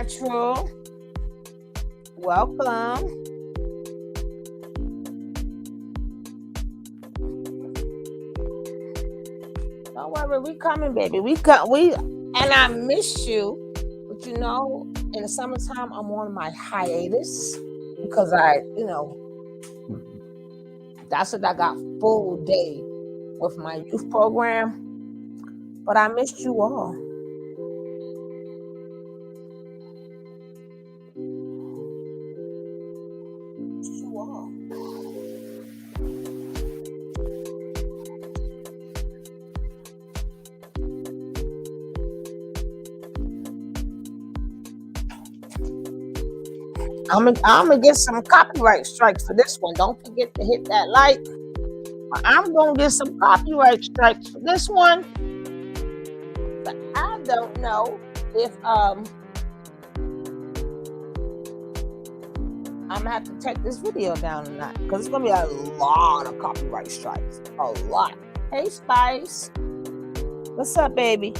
Natural. Welcome. Don't worry, we coming, baby. We and I miss you. But in the summertime, I'm on my hiatus because that's what I got full day with my youth program. But I missed you all. I'm gonna get some copyright strikes for this one. Don't forget to hit that like. I'm gonna get some copyright strikes for this one. But I don't know if I'm gonna have to take this video down or not, because it's gonna be a lot of copyright strikes. A lot. Hey Spice. What's up, baby?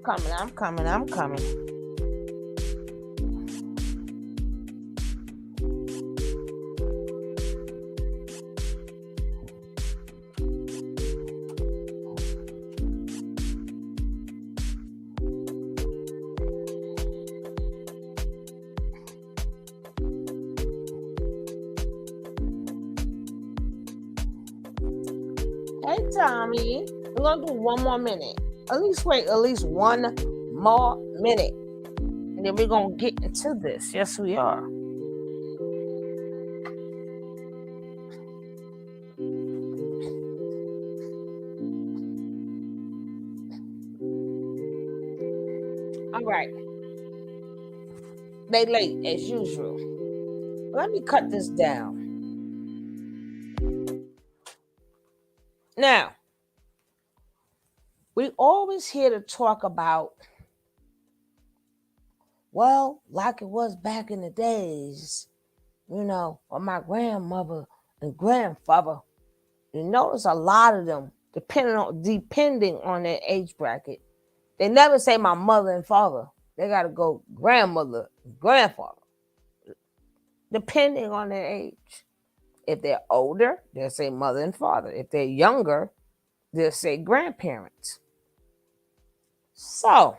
I'm coming. Hey, Tommy. We're going to do one more minute. At least 1 more minute. And then we're going to get into this. Yes, we are. All right. They late as usual. Let me cut this down. Now, we always hear to talk about, well, like it was back in the days, with my grandmother and grandfather. You notice a lot of them, depending on their age bracket, they never say my mother and father. They got to go grandmother and grandfather, depending on their age. If they're older, they'll say mother and father. If they're younger, they'll say grandparents. So,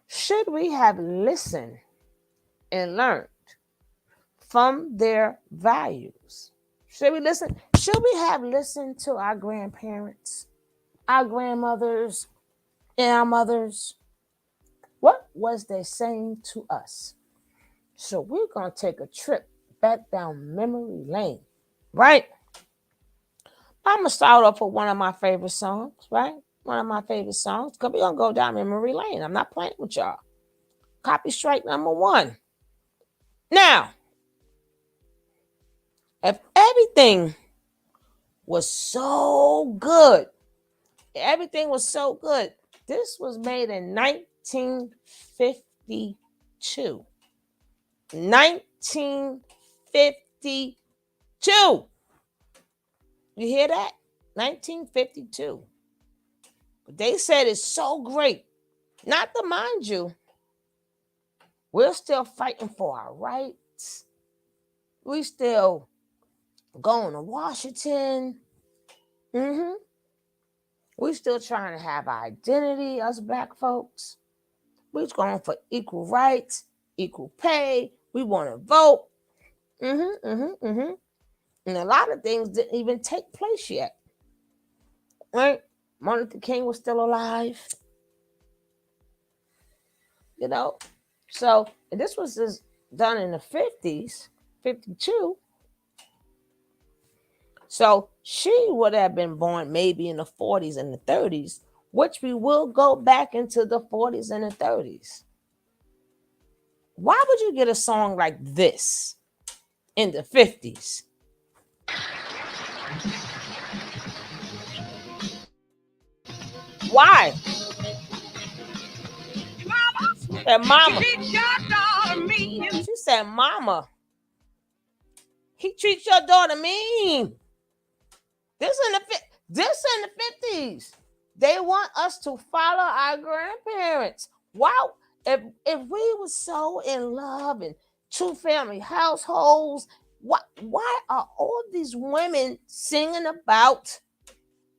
should we have listened and learned from their values? Should we listen? Should we have listened to our grandparents, our grandmothers, and our mothers? What was they saying to us? So we're going to take a trip back down memory lane, right? I'm going to start off with one of my favorite songs, right? One of my favorite songs, because we're going to go down memory lane. I'm not playing with y'all. Copy strike number 1. Now, if everything was so good, this was made in 1952. 1952. You hear that? 1952. But they said it's so great. Not to mind you, we're still fighting for our rights. We still going to Washington. We still trying to have identity, us black folks. We're going for equal rights, equal pay. We want to vote. And a lot of things didn't even take place yet. Right? Martin Luther King was still alive. So, and this was just done in the 50s, 52. So she would have been born maybe in the 40s and the 30s, which we will go back into the 40s and the 30s. Why would you get a song like this in the 50s. Why? She said, Mama. She said, Mama, he treats your daughter mean. This in the 50s. They want us to follow our grandparents. Wow. If we were so in love and two family households, why are all these women singing about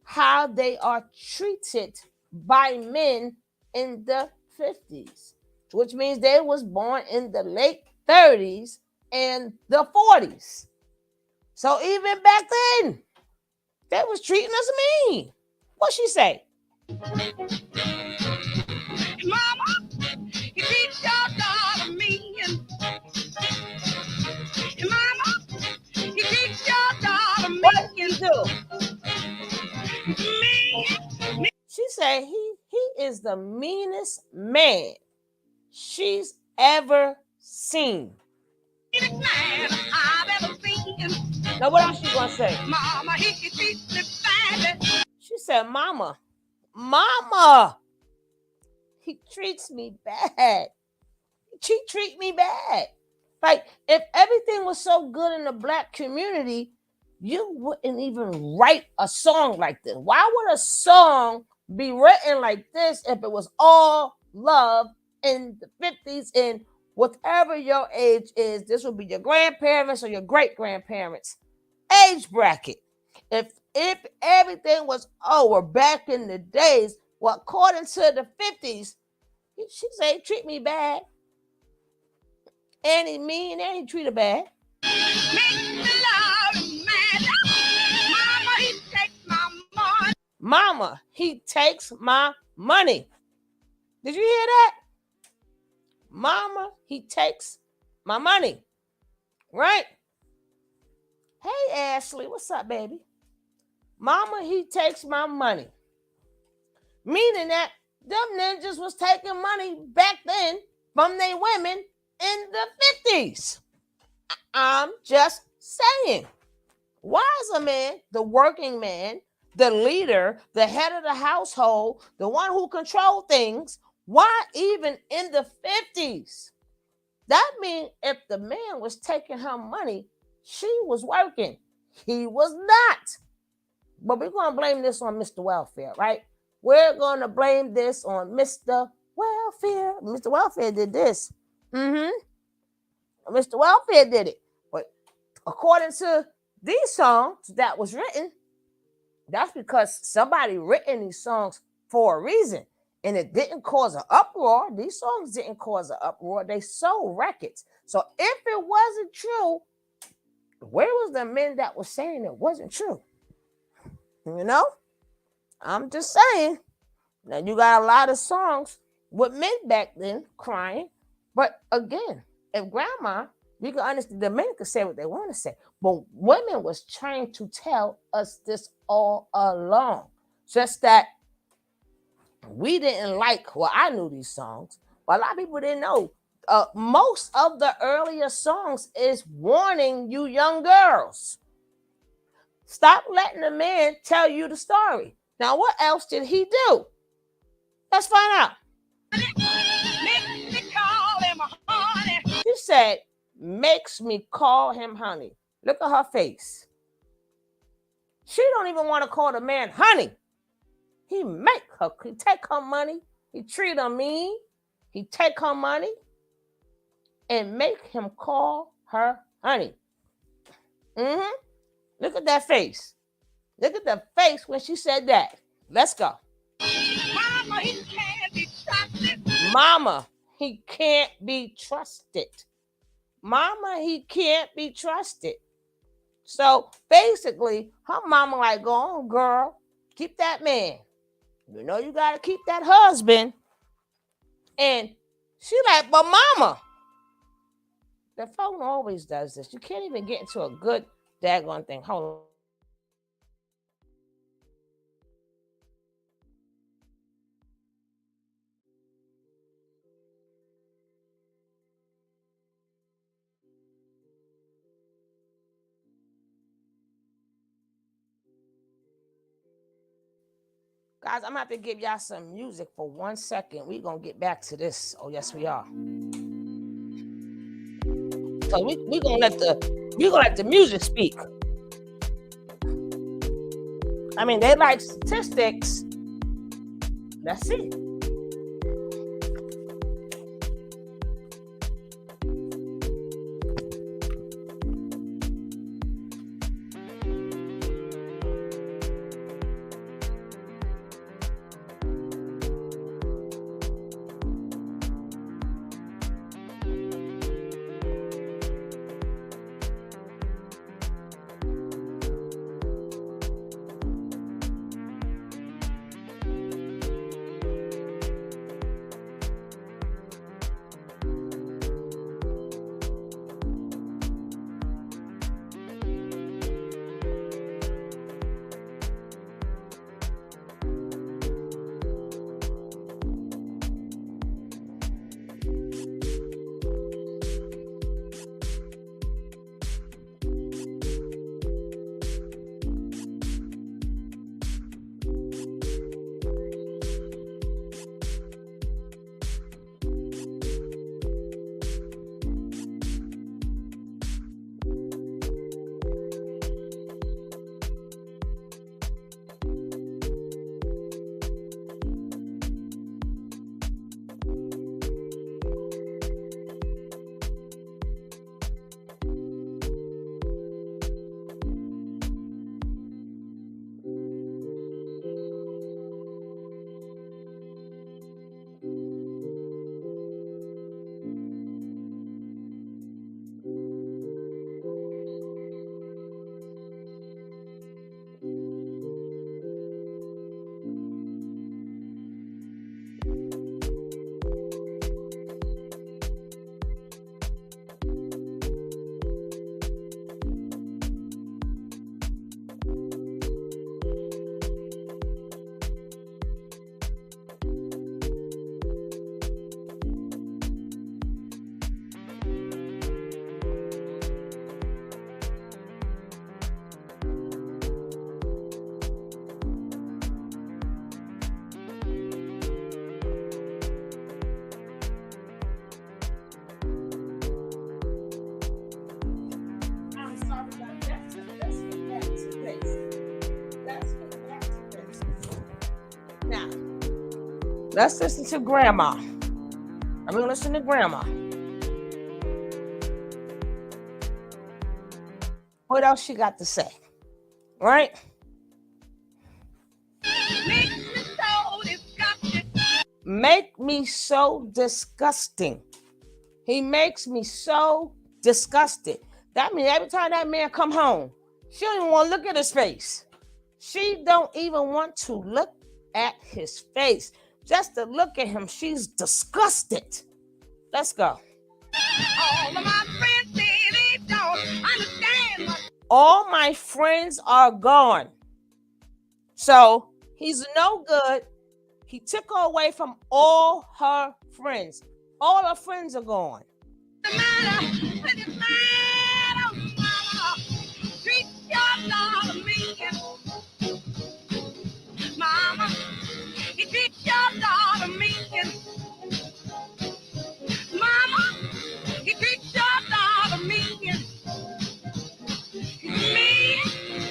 how they are treated by men in the 50s, which means they was born in the late 30s and the 40s. So even back then, they was treating us mean. What she say? Mama, you teach your daughter mean. Mama, you teach your daughter mean. What you do? Mean. She said he is the meanest man she's ever seen. Man I've ever seen. Now what else she gonna say? Mama, he treats me bad. She said, Mama, he treats me bad. She treat me bad. Like, if everything was so good in the Black community, you wouldn't even write a song like this. Why would a song be written like this if it was all love in the 50s? And whatever your age is, this would be your grandparents or your great-grandparents' age bracket. If everything was over back in the days, well, according to the 50s, she say, treat me bad. And he mean and he treat her bad. Mama, he takes my money. Did you hear that? Mama, he takes my money. Right? Hey, Ashley, what's up, baby? Mama, he takes my money. Meaning that them ninjas was taking money back then from their women in the 50s. I'm just saying. Why is a man, the working man, the leader, the head of the household, the one who controlled things, why even in the 50s? That means if the man was taking her money, she was working. He was not. But we're going to blame this on Mr. Welfare, right? We're going to blame this on Mr. Welfare. Mr. Welfare did this. Mr. Welfare did it. But according to these songs that was written, that's because somebody written these songs for a reason. And it didn't cause an uproar. These songs didn't cause an uproar. They sold records. So if it wasn't true, where was the men that was saying it wasn't true? You know? I'm just saying. Now you got a lot of songs with men back then crying. But again, if grandma, you can understand, the men could say what they want to say. But women was trying to tell us this all along. Just that we didn't like, well, I knew these songs, but a lot of people didn't know. Most of the earlier songs is warning you young girls. Stop letting the man tell you the story. Now, what else did he do? Let's find out. She said, makes me call him honey. Look at her face. She don't even want to call the man honey. He take her money. He treat her mean. He take her money and make him call her honey. Look at that face. Look at the face when she said that. Let's go. Mama, he can't be trusted. Mama, he can't be trusted. Mama, he can't be trusted. So basically, her mama like, go on, girl, keep that man. You know you got to keep that husband. And she like, but mama. The phone always does this. You can't even get into a good daggone thing. Hold on. Guys, I'm gonna have to give y'all some music for 1 second. We're gonna get back to this. Oh, yes, we are. So we're gonna let the music speak. I mean, they like statistics. Let's see. Now, let's listen to Grandma. I'm going to listen to Grandma. What else she got to say? Right? Make me so disgusting. He makes me so disgusted. That means every time that man come home, she don't even want to look at his face. She don't even want to look at his face. Just to look at him, she's disgusted. Let's go. All of my friends say they don't understand. All my friends are gone. So he's no good. He took her away from all her friends. All her friends are gone. Mama, you treat your daughter mean. Mama, you treat your daughter mean.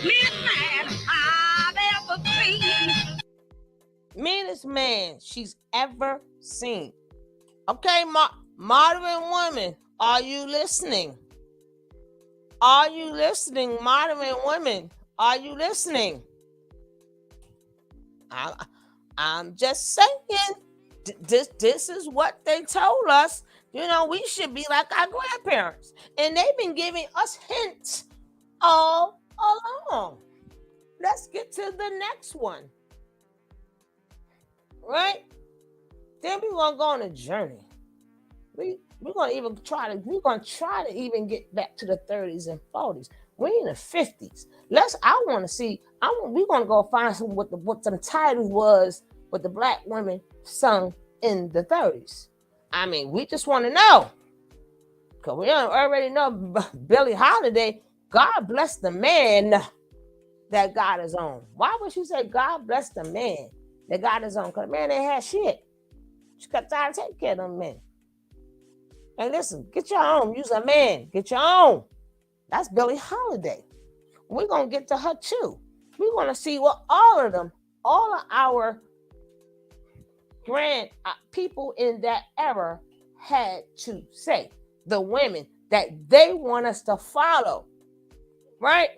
Meanest man I've ever seen. Meanest man she's ever seen. Okay, modern women, are you listening? Are you listening, modern women? Are you listening? I'm just saying, this is what they told us. You know, we should be like our grandparents. And they've been giving us hints all along. Let's get to the next one. Right? Then we're going to go on a journey. We're going to try to even get back to the 30s and 40s. We're in the 50s. I want to see. We're going to go find some what the title was, what the black women sung in the 30s. I mean, we just want to know. Because we already know Billie Holiday, God bless the man that God is on. Why would you say God bless the man They got his own. Because man, they had shit. She got tired to take care of them men. And listen, get your own. You's a man. Get your own. That's Billie Holiday. We're going to get to her too. We're going to see what all of our grand people in that era had to say. The women that they want us to follow. Right?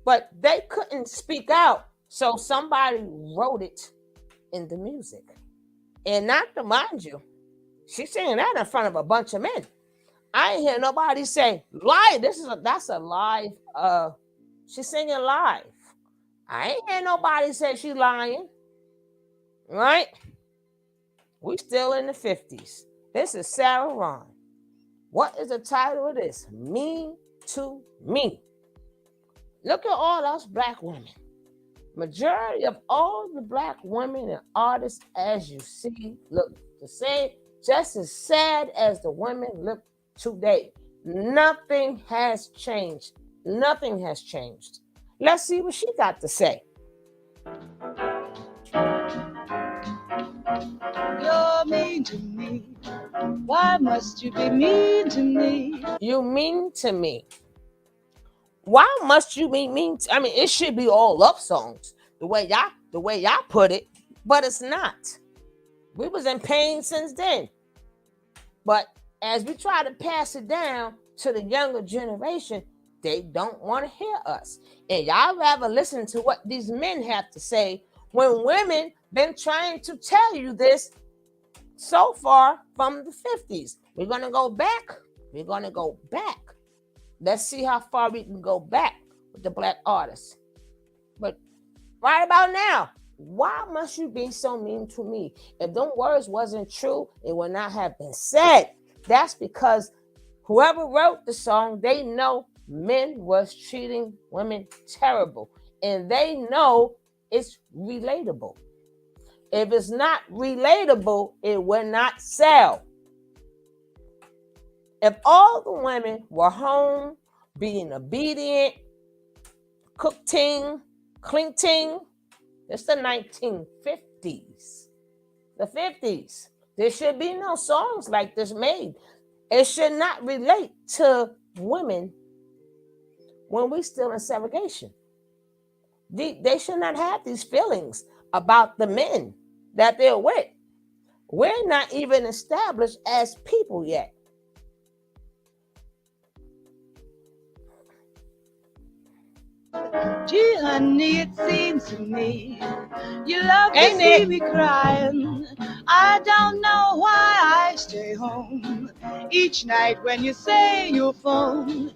But they couldn't speak out. So somebody wrote it in the music. And not to mind you, she's singing that in front of a bunch of men. I ain't hear nobody say live. That's a live. She's singing live. I ain't hear nobody say she lying. Right? We still in the 50s. This is Sarah Ron. What is the title of this? Mean to Me. Look at all us black women. Majority of all the black women and artists, as you see, look the same, just as sad as the women look today. Nothing has changed. Nothing has changed. Let's see what she got to say. You're mean to me. Why must you be mean to me? You mean to me. Why must you be mean? I mean, it should be all love songs, the way y'all put it, but it's not. We was in pain since then. But as we try to pass it down to the younger generation, they don't want to hear us. And y'all rather listen to what these men have to say when women been trying to tell you this so far from the 50s. We're going to go back. We're going to go back. Let's see how far we can go back with the black artists. But right about now, why must you be so mean to me? If them words wasn't true, it would not have been said. That's because whoever wrote the song, they know men was treating women terrible. And they know it's relatable. If it's not relatable, it will not sell. If all the women were home, being obedient, cookting, cleaning, it's the 1950s. The 50s. There should be no songs like this made. It should not relate to women when we still in segregation. They should not have these feelings about the men that they're with. We're not even established as people yet. Gee, honey, it seems to me you love to see me crying. I don't know why I stay home each night when you say you'll phone.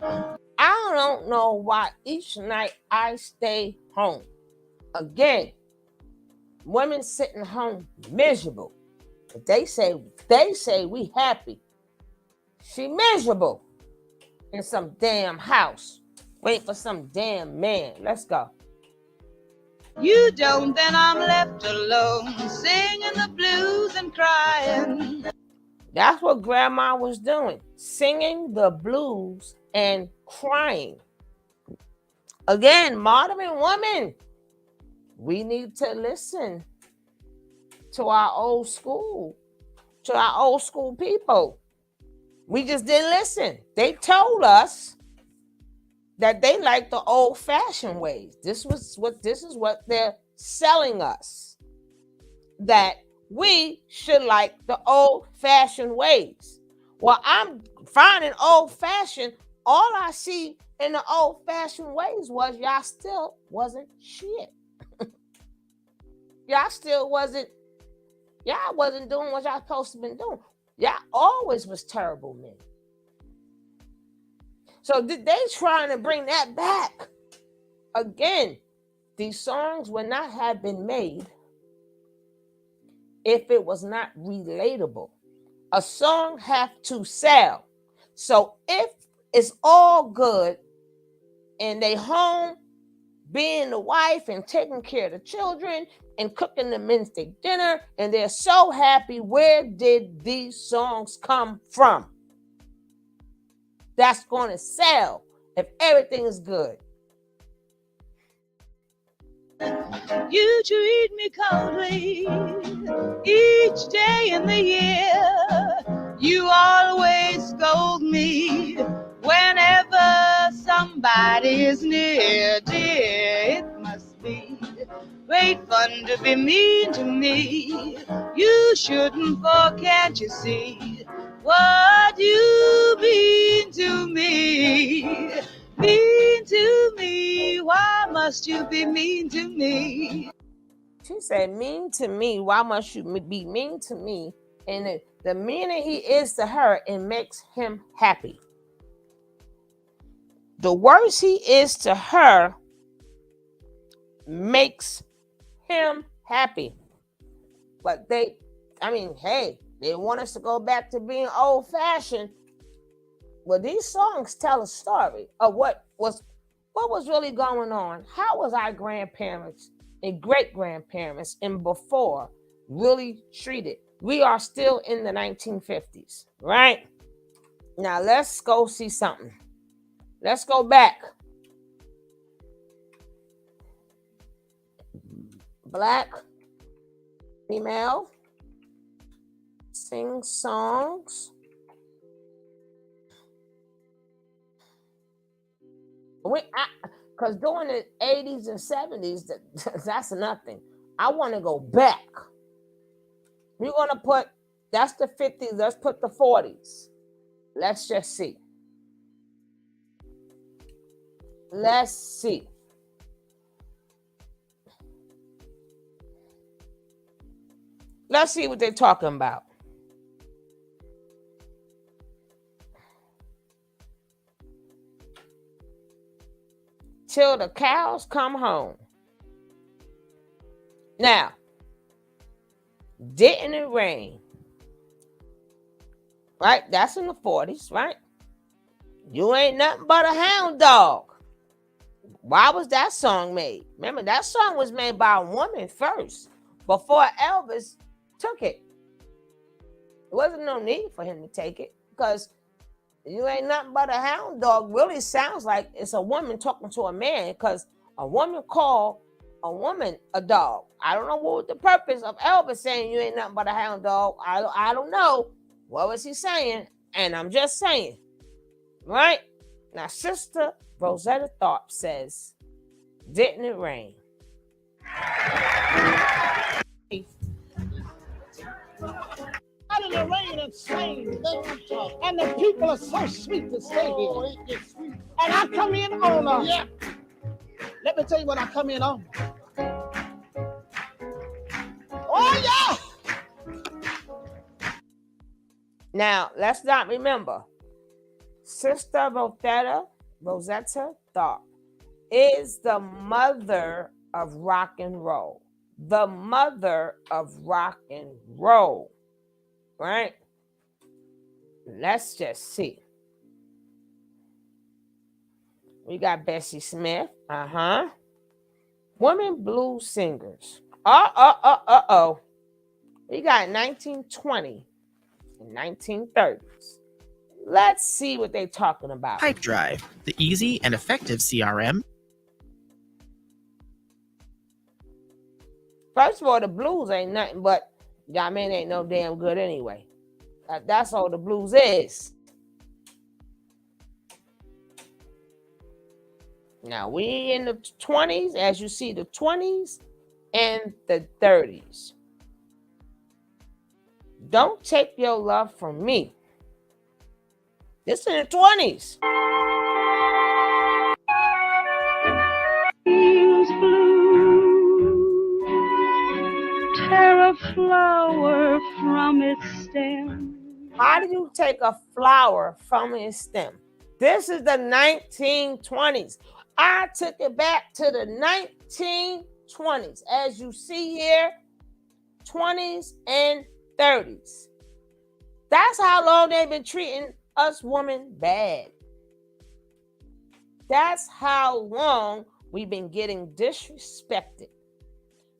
I don't know why each night I stay home. Again, women sitting home miserable. But they say we happy. She miserable in some damn house. Wait for some damn man. Let's go. You don't, then I'm left alone, singing the blues and crying. That's what grandma was doing, singing the blues and crying. Again, modern women, we need to listen to our old school people. We just didn't listen. They told us that they like the old-fashioned ways. This is what they're selling us. That we should like the old-fashioned ways. Well, I'm finding old-fashioned. All I see in the old-fashioned ways was y'all still wasn't shit. Y'all wasn't doing what y'all supposed to been doing. Y'all always was terrible men. So they trying to bring that back. Again, these songs would not have been made if it was not relatable. A song have to sell. So if it's all good and they home being the wife and taking care of the children and cooking the men's dinner and they're so happy, where did these songs come from? That's going to sell if everything is good. You treat me coldly each day in the year. You always scold me whenever somebody is near. Dear, it must be great fun to be mean to me. You shouldn't, for can't you see what you mean to me? Mean to me, why must you be mean to me? She said, mean to me, why must you be mean to me? And the meaner he is to her, it makes him happy. The worse he is to her makes him happy. But hey, they want us to go back to being old-fashioned. Well, these songs tell a story of what was really going on. How was our grandparents and great-grandparents and before really treated? We are still in the 1950s, right? Now let's go see something. Let's go back. Black female sing songs. Because during the 80s and 70s, that's nothing. I want to go back. We're going to put, that's the 50s, let's put the 40s. Let's just see. Let's see. Let's see what they're talking about. Till the cows come home. Now, didn't it rain? Right? That's in the 40s, right? You ain't nothing but a hound dog. Why was that song made? Remember, that song was made by a woman first, before Elvis took it. There wasn't no need for him to take it, because you ain't nothing but a hound dog really sounds like it's a woman talking to a man, because a woman called a woman a dog. I don't know what was the purpose of Elvis saying you ain't nothing but a hound dog. I don't know. What was he saying? And I'm just saying. Right? Now, Sister Rosetta Tharpe says, didn't it rain? Out in the rain and slain, and the people are so sweet to stay here. And I come in on let me tell you what I come in on. Oh yeah! Now, let's not remember, Sister Rosetta Tharpe is the mother of rock and roll. The mother of rock and roll. Right? Let's just see. We got Bessie Smith. Women blues singers. We got 1920 and 1930s. Let's see what they're talking about. Pipedrive, the easy and effective CRM. First of all, the blues ain't nothing but, ain't no damn good anyway. That's all the blues is. Now, we in the 20s, as you see, the 20s and the 30s. Don't take your love from me. This in the 20s. Leaves blue, tear a flower from its stem. How do you take a flower from its stem? This is the 1920s. I took it back to the 1920s. As you see here, 20s and 30s. That's how long they've been treating us women bad. That's how long we've been getting disrespected.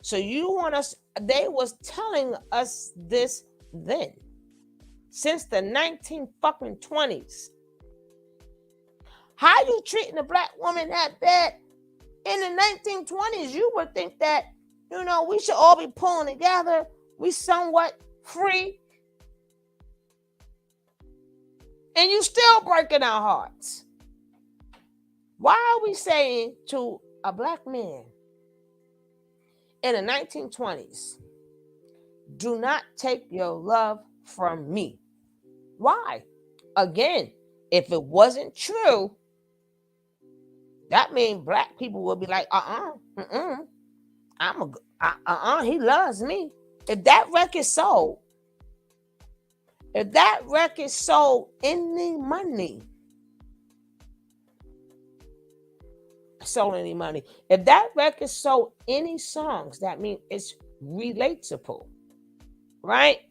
So you want us, they was telling us this then. Since the 1920s. How you treating a black woman that bad? In the 1920s, you would think that, we should all be pulling together. We somewhat free. And you still breaking our hearts. Why are we saying to a black man in the 1920s, do not take your love from me? Why? Again, if it wasn't true, that means black people would be like, he loves me. If that record sold any money, if that record sold any songs, that means it's relatable, right?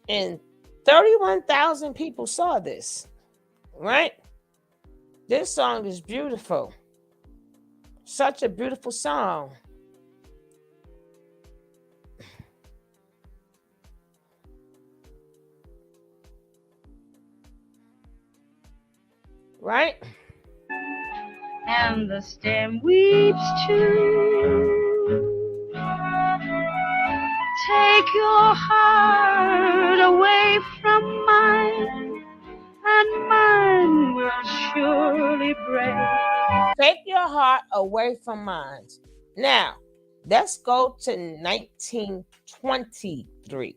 And 31,000 people saw this, right? This song is beautiful. Such a beautiful song. Right? And the stem weeps too. Take your heart away from mine, and mine will surely break. Take your heart away from mine. Now, let's go to 1923.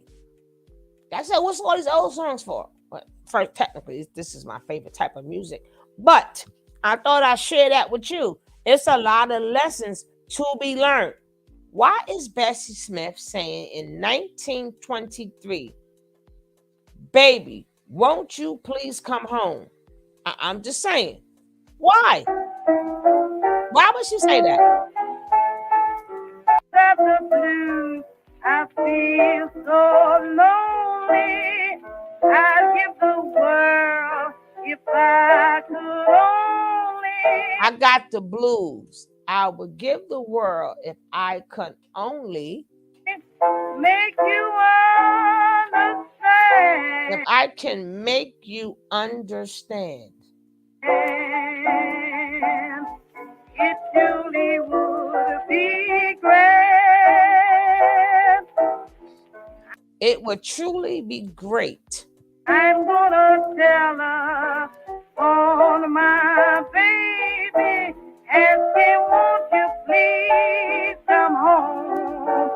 I said, what's all these old songs for? Well, first, technically, this is my favorite type of music. But I thought I'd share that with you. It's a lot of lessons to be learned. Why is Bessie Smith saying in 1923, baby, won't you please come home? I'm just saying. Why? Why would she say that? The blues, I feel so lonely. I'd give the world if I could only. I got the blues. I would give the world if I could only make you understand. If I can make you understand. And it truly would be grand. It would truly be great. I'm gonna tell her on my baby, asking, won't you please come home?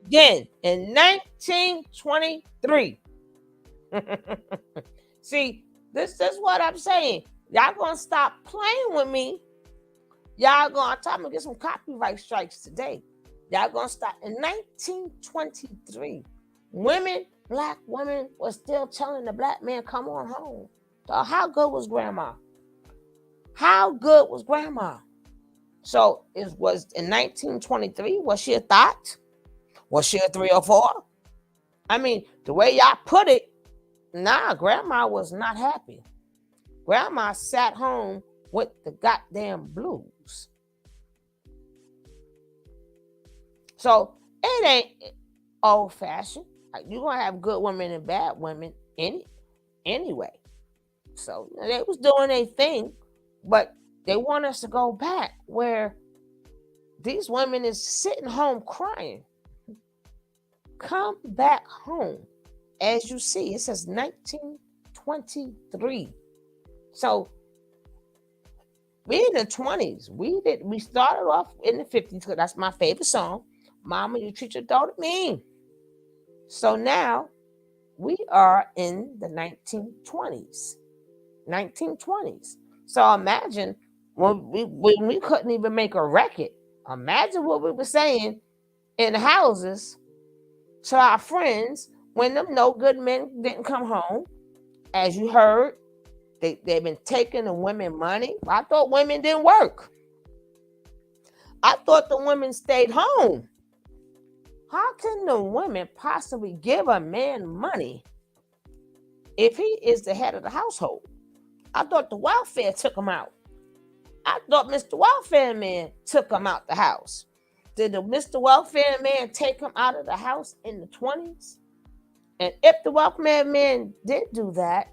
Again, in 1923. See, this is what I'm saying. Y'all gonna stop playing with me. Y'all gonna tell me to get some copyright strikes today. Y'all gonna stop. In 1923, black women were still telling the black man, come on home. So how good was grandma? How good was grandma? So it was in 1923. Was she a thought? Was she a 3 or 4? I mean, the way y'all put it, nah, grandma was not happy. Grandma sat home with the goddamn blues. So it ain't old fashioned. Like, you're gonna have good women and bad women anyway. So they was doing their thing, but they want us to go back where these women is sitting home crying. Come back home. As you see, it says 1923. So we in the 20s. We started off in the 50s because that's my favorite song. Mama, you treat your daughter mean. So now we are in the 1920s. 1920s. So imagine when we couldn't even make a record. Imagine what we were saying in the houses to our friends when them no good men didn't come home. As you heard, they've been taking the women money. I thought women didn't work. I thought the women stayed home. How can the women possibly give a man money if he is the head of the household? I thought the welfare took him out. I thought Mr. Welfare Man took him out the house. Did the Mr. Welfare Man take him out of the house in the 20s? And if the Welfare Man did do that,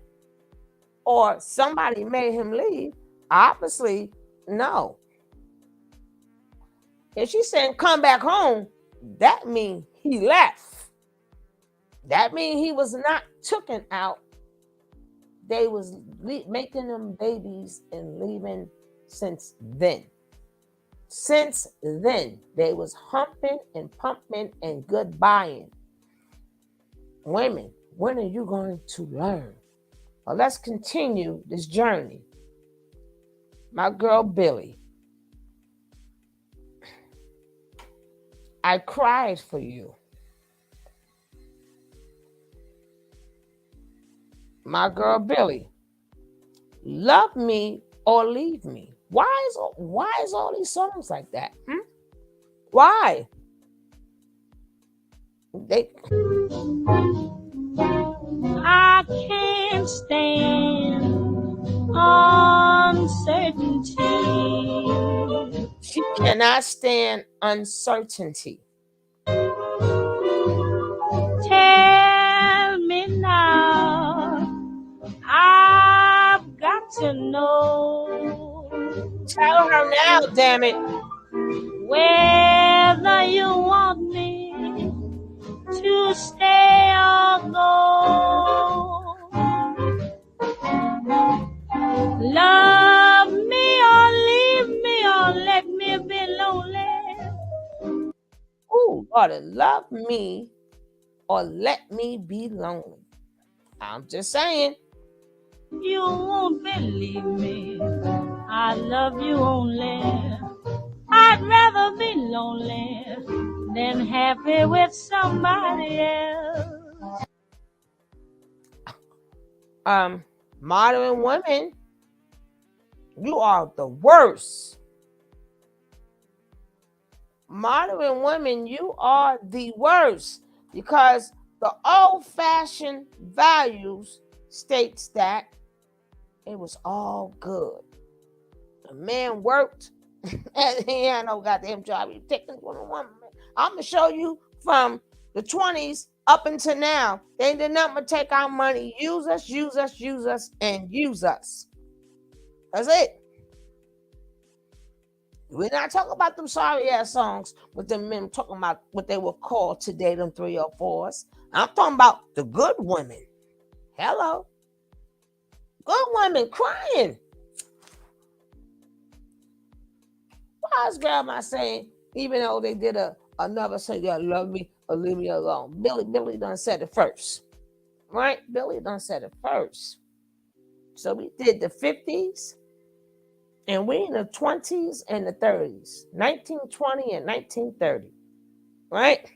or somebody made him leave, obviously, no. If she's saying come back home, that means he left. That means he was not taken out. They was making them babies and leaving since then. Since then, they was humping and pumping and goodbying. Women, when are you going to learn? Well, let's continue this journey. My girl Billy, I cried for you. My girl Billy, love me or leave me. Why is all these songs like that? Why? I can't stand uncertainty. She cannot stand uncertainty. Tell me now, I've got to know. Tell her now, damn it. Whether you want me to stay or go. Love me or leave me or let me be lonely. Ooh, Lord, love me or let me be lonely. I'm just saying. You won't believe me. I love you only. I'd rather be lonely than happy with somebody else. Modern women, you are the worst. Modern women, you are the worst, because the old-fashioned values states that it was all good. The man worked and he had no goddamn job. He taking one on one. I'm gonna show you from the 20s up until now. They did nothing but take our money, use us, and use us. That's it. We're not talking about them sorry ass songs with them men talking about what they were called today, them 304s. I'm talking about the good women. Hello. Good women crying. Why is grandma saying, even though they did another song, you love me or leave me alone? Billy done said it first. Right? Billy done said it first. So we did the 50s, and we in the 20s and the 30s. 1920 and 1930. Right?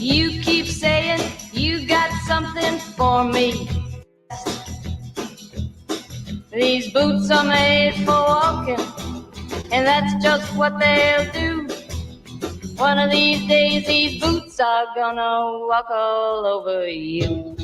You keep saying you got something for me. These boots are made for walking, and that's just what they'll do. One of these days, these boots are gonna walk all over you.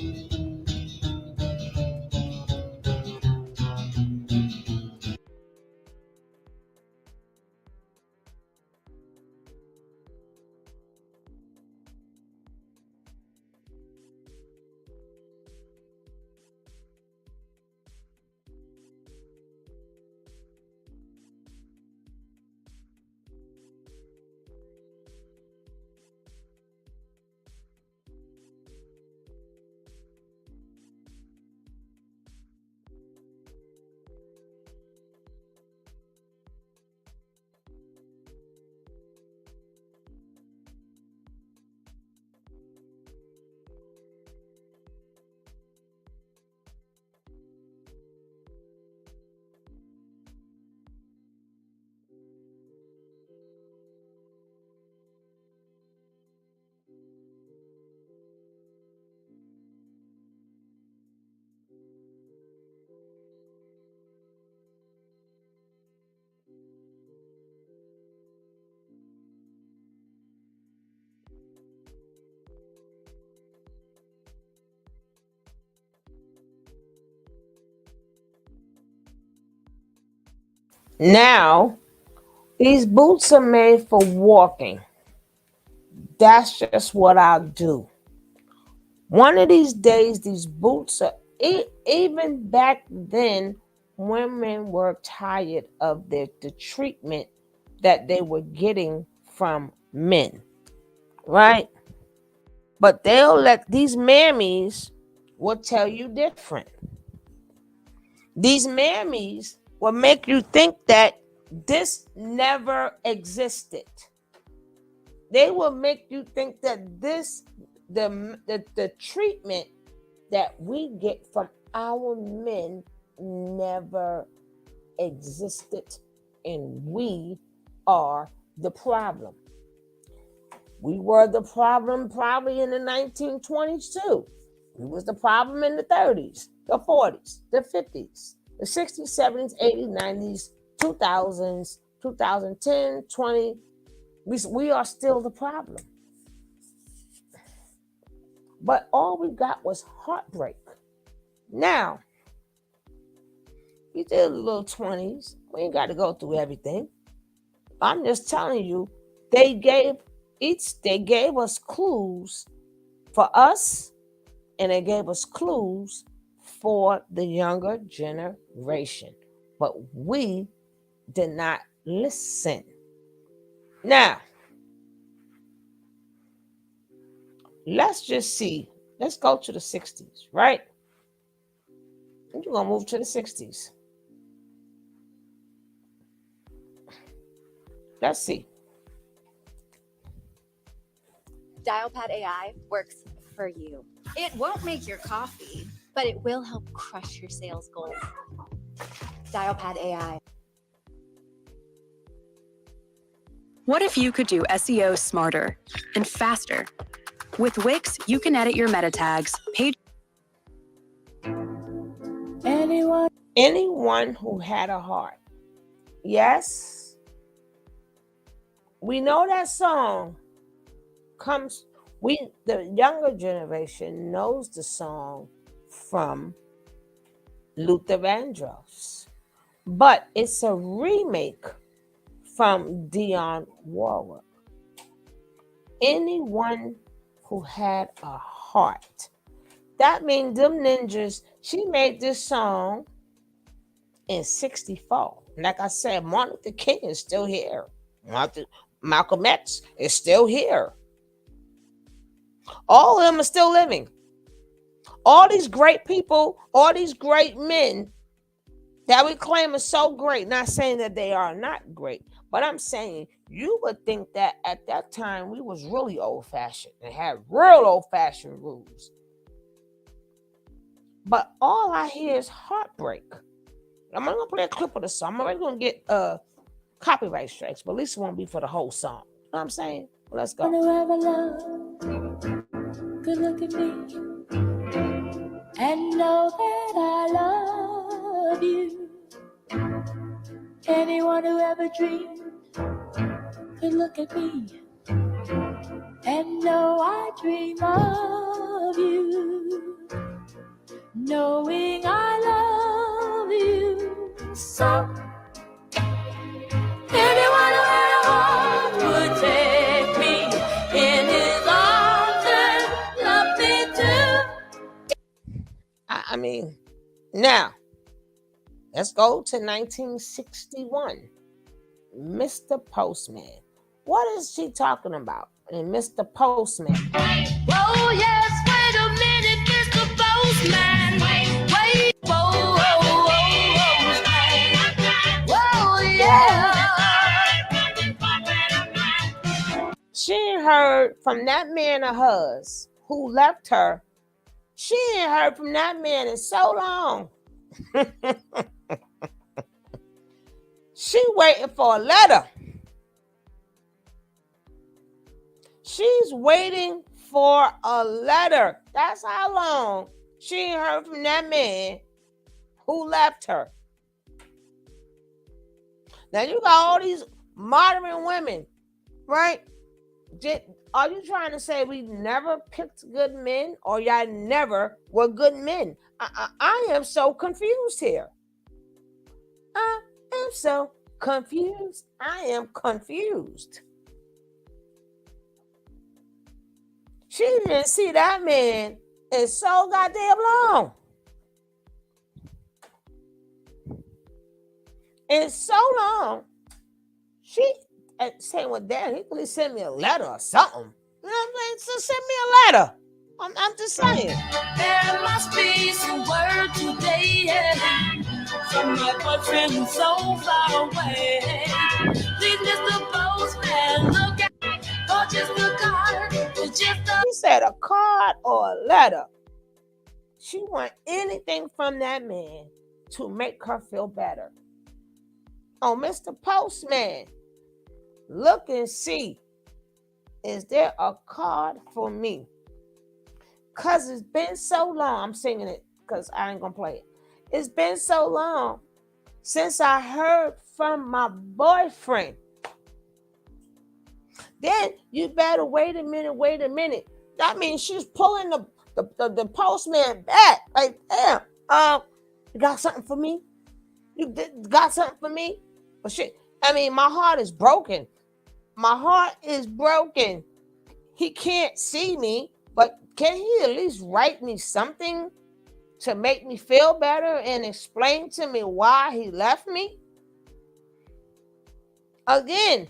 Now, these boots are made for walking. That's just what I'll do. One of these days, these boots are, even back then, women were tired of the treatment that they were getting from men, right? But they'll let these mammies will tell you different. These mammies will make you think that this never existed. They will make you think that this, the treatment that we get from our men never existed, and we are the problem. We were the problem probably in the 1920s too. We was the problem in the 30s, the 40s, the 50s, the 60s, 70s, 80s, 90s, 2000s, 2010, 20. We are still the problem. But all we got was heartbreak. Now, you did a little 20s. We ain't got to go through everything. I'm just telling you, they gave us clues for us, and they gave us clues for the younger generation. But we did not listen. Now, let's just see. Let's go to the 60s, right? You're going to move to the 60s. Let's see. Dialpad AI works for you. It won't make your coffee, but it will help crush your sales goals. Dialpad AI. What if you could do SEO smarter and faster? With Wix, you can edit your meta tags, page. Anyone who had a heart. Yes. We know that song comes, the younger generation knows the song from Luther Vandross, but it's a remake from Dionne Warwick. Anyone who had a heart. That means them ninjas, she made this song in 64. Like I said, Martin Luther King is still here. Malcolm X is still here. All of them are still living. All these great people, all these great men that we claim are so great, not saying that they are not great, but I'm saying you would think that at that time we was really old-fashioned and had real old-fashioned rules. But all I hear is heartbreak. I'm going to play a clip of the song. I'm already going to get copyright strikes, but at least it won't be for the whole song. You know what I'm saying? Well, let's go. could look at me and know that I love you. Anyone who ever dreamed could look at me and know I dream of you, knowing I love you so. Anyone who had a heart would take me in his arms and love me too. I mean, now let's go to 1961. Mr. Postman. What is she talking about in Mr. Postman? Oh yes, wait a minute, Mr. Postman. Wait, whoa, whoa, yeah. She ain't heard from that man of hers who left her. She ain't heard from that man in so long. She waiting for a letter. She's waiting for a letter. That's how long she ain't heard from that man who left her. Now you got all these modern women, right? Are you trying to say we never picked good men, or y'all never were good men? I am so confused here. I am so confused. I am confused. She didn't see that man in so goddamn long. In so long, she saying, well, damn, he could send me a letter or something. You know what I'm saying? So send me a letter. I'm just saying. There must be some word today, yeah, from my boyfriend who's so far away. Please, Mr. Postman, look at me, or just a card, or just a... He said a card or a letter. She want anything from that man to make her feel better. Oh, Mr. Postman, look and see. Is there a card for me? Because it's been so long. I'm singing it because I ain't going to play it. It's been so long since I heard from my boyfriend. Then you better wait a minute. That means she's pulling the postman back. Like, damn, you got something for me? You got something for me? But shit, I mean, my heart is broken. My heart is broken. He can't see me, but can he at least write me something to make me feel better and explain to me why he left me? Again,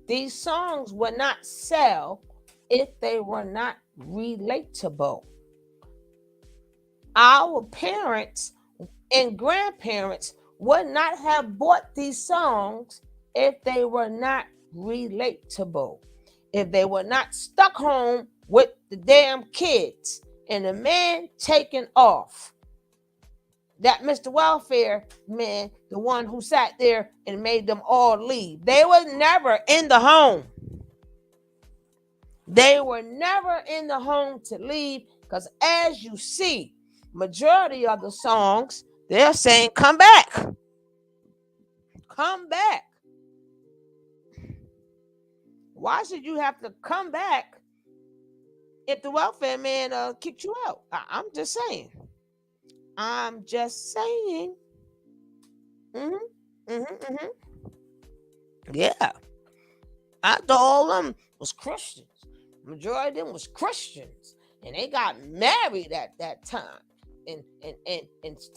these songs would not sell if they were not relatable. Our parents and grandparents would not have bought these songs if they were not relatable. If they were not stuck home with the damn kids and the man taken off. That Mr. Welfare man, the one who sat there and made them all leave. They were never in the home. They were never in the home to leave, because as you see, majority of the songs, they're saying, come back. Come back. Why should you have to come back if the welfare man kicked you out? I'm just saying. I'm just saying. Yeah. After all of them was Christians. Majority of them was Christians. And they got married at that time. And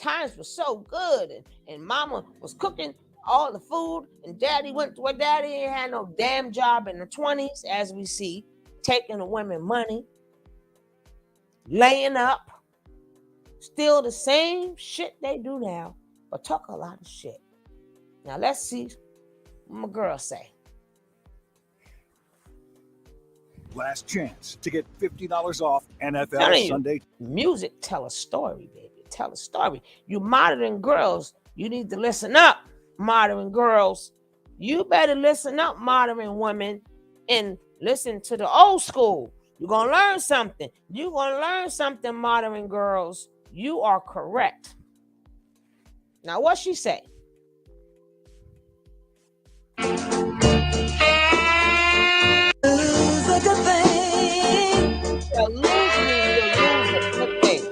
times were so good. And mama was cooking all the food. And daddy went to where daddy ain't had no damn job in the 20s, as we see, taking the women money, laying up. Still the same shit they do now, but talk a lot of shit. Now let's see what my girl say. Last chance to get $50 off NFL Sunday. Music tell a story, baby. Tell a story. You modern girls, you need to listen up, modern girls. You better listen up, modern women, and listen to the old school. You're going to learn something. You're going to learn something, modern girls. You are correct. Now, what she say? Lose a good thing. To lose me, you lose a good thing.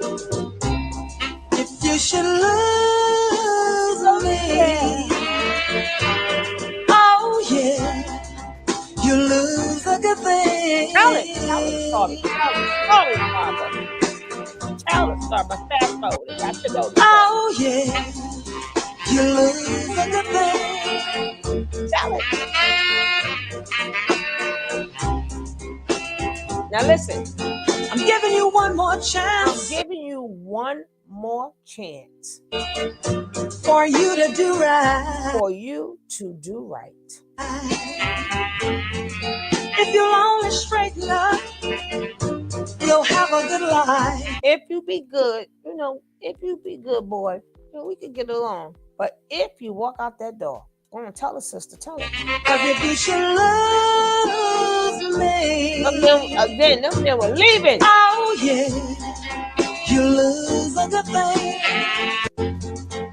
If you should lose me, oh yeah, you lose a good thing. Tell it, sorry, Father. Tell it, sorry, but fast forward. I should know this. Oh yeah, you lose a good thing. Tell it. Now listen, I'm giving you one more I'm chance giving you one more chance for you to do right. for you to do right. If you'll only straighten up, you'll have a good life. If you be good, if you be good, boy, we can get along. But if you walk out that door, go on, tell her, sister, tell her. Cause if you should lose me, Again, them they were leaving. oh yeah, you lose a good thing.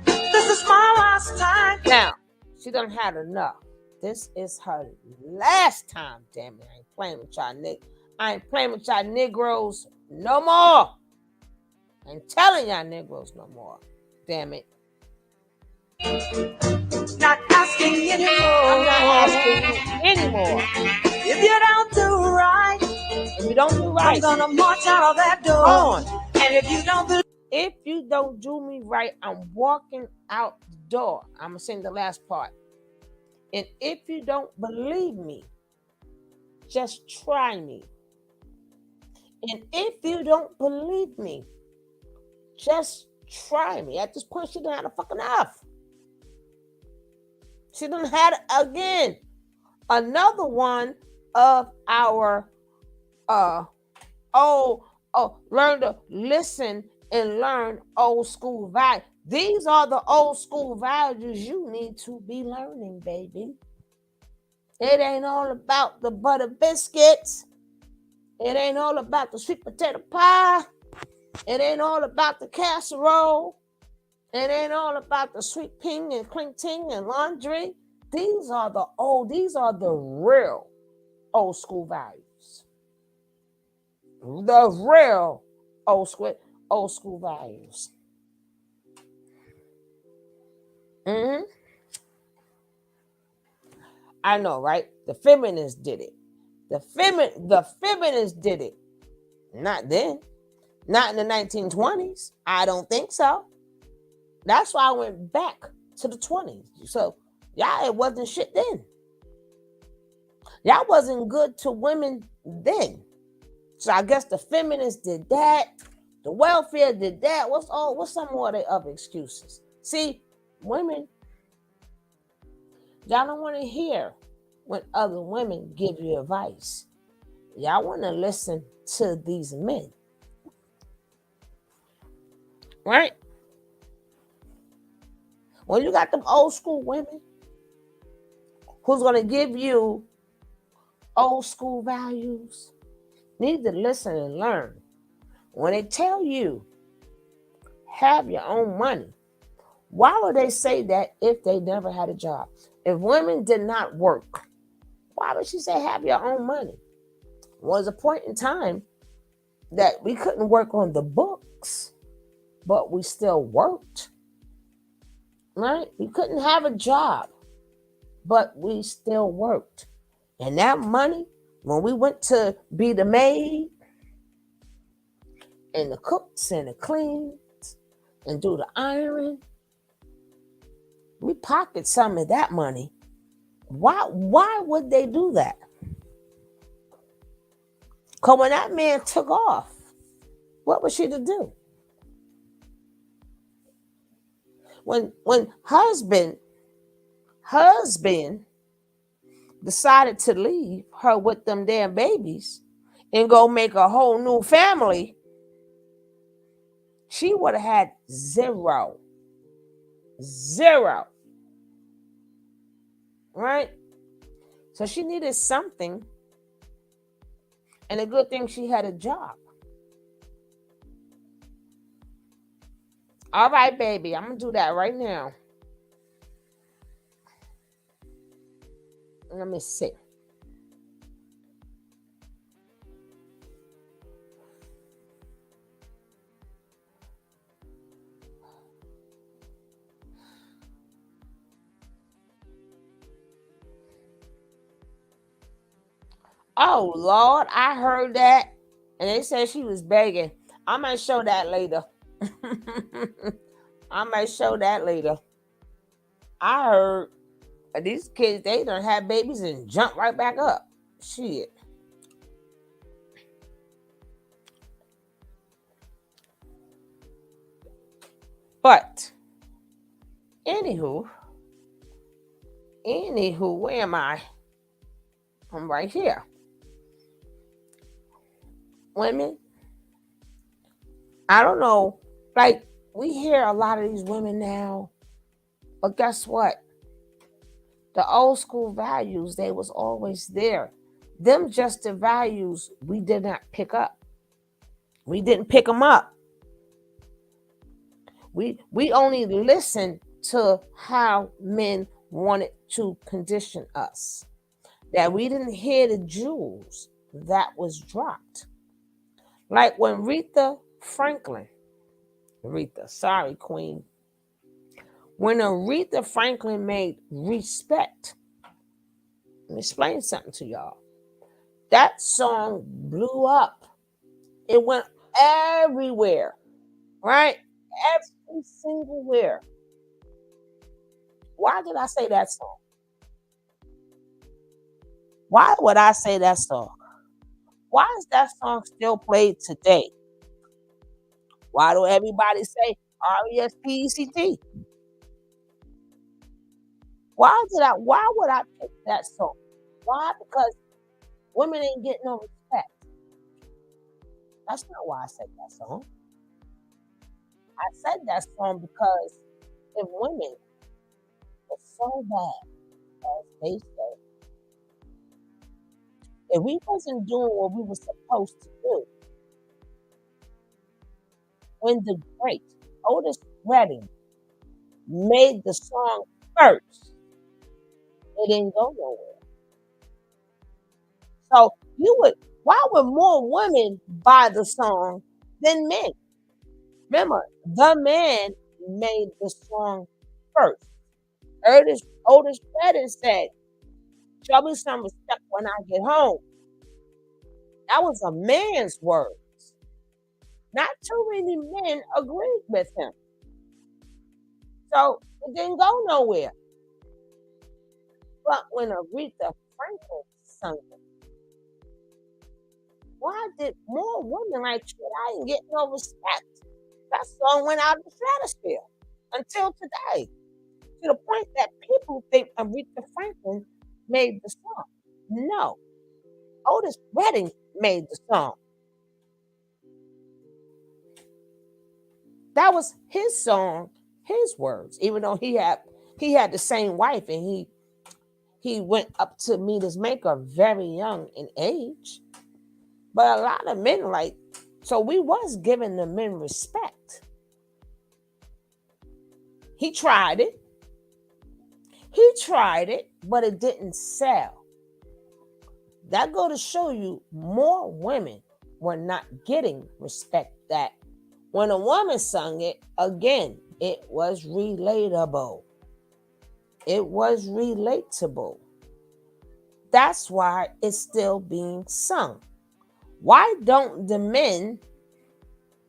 This is my last time. Now, she done had enough. This is her last time. Damn it, I ain't playing with y'all I ain't playing with y'all Negroes no more. I ain't telling y'all Negroes no more. Damn it. Not asking anymore. I'm not asking you anymore. If you don't do right, If you don't do I'm right, gonna march out of that door. on. And if you don't believe, If you don't do me right, I'm walking out the door. I'm going to sing the last part. And if you don't believe me, just try me. And if you don't believe me, just try me. At this point, she done had fucking enough. She done had, again, another one of our, learn to listen and learn old school values. These are the old school values you need to be learning, baby. It ain't all about the butter biscuits. It ain't all about the sweet potato pie. It ain't all about the casserole. It ain't all about the sweet ping and clink ting and laundry. These are the real old school values. The real old school values. I know, right? The feminists did it. The feminists did it. Not then. Not in the 1920s. I don't think so. That's why I went back to the 20s. So, y'all, it wasn't shit then. Y'all wasn't good to women then. So I guess the feminists did that. The welfare did that. What's some more of the other excuses? See, women, y'all don't want to hear when other women give you advice. Y'all want to listen to these men. Right? When you got them old school women who's going to give you old school values, need to listen and learn. When they tell you, have your own money, why would they say that if they never had a job? If women did not work, why would she say have your own money? Was a point in time that we couldn't work on the books, but we still worked. Right? We couldn't have a job, but we still worked. And that money, when we went to be the maid and the cooks and the cleans and do the iron, we pocket some of that money. Why would they do that? Because when that man took off, what was she to do? When husband decided to leave her with them damn babies and go make a whole new family, she would have had zero. Right? So she needed something And a good thing she had a job. All right, baby, I'm going to do that right now. Let me see. Oh, Lord, I heard that. And they said she was begging. I might show that later. I might show that later. I heard these kids, they done have babies and jump right back up. Shit. But, anywho, where am I? I'm right here. Women, I don't know, like, we hear a lot of these women now, but guess what? The old school values, they was always there. Them just the values we did not pick up. We didn't pick them up. We only listened to how men wanted to condition us. That we didn't hear the jewels that was dropped. Like when Aretha Franklin, sorry, Queen. When Aretha Franklin made Respect, let me explain something to y'all. That song blew up. It went everywhere, right? Every single where. Why did I say that song? Why would I say that song? Why is that song still played today? Why do everybody say R-E-S-P-E-C-T? Why would I pick that song? Why? Because women ain't getting no respect. That's not why I said that song. I said that song because if women were so bad, as they say, if we wasn't doing what we were supposed to do, when the great Otis Redding made the song first, it didn't go nowhere. So why would more women buy the song than men? Remember, the man made the song first. Otis Redding said, "Show me some respect when I get home." That was a man's words. Not too many men agreed with him. So it didn't go nowhere. But when Aretha Franklin sung it, why did more women like, shit, I ain't getting no respect? That song went out of the stratosphere until today. To the point that people think Aretha Franklin made the song. No. Otis Redding made the song. That was his song, his words, even though he had the same wife and he went up to meet his maker very young in age. But a lot of men so we was giving the men respect. He tried it, but it didn't sell. That go to show you more women were not getting respect. That when a woman sung it, again, it was relatable. It was relatable. That's why it's still being sung. Why don't the men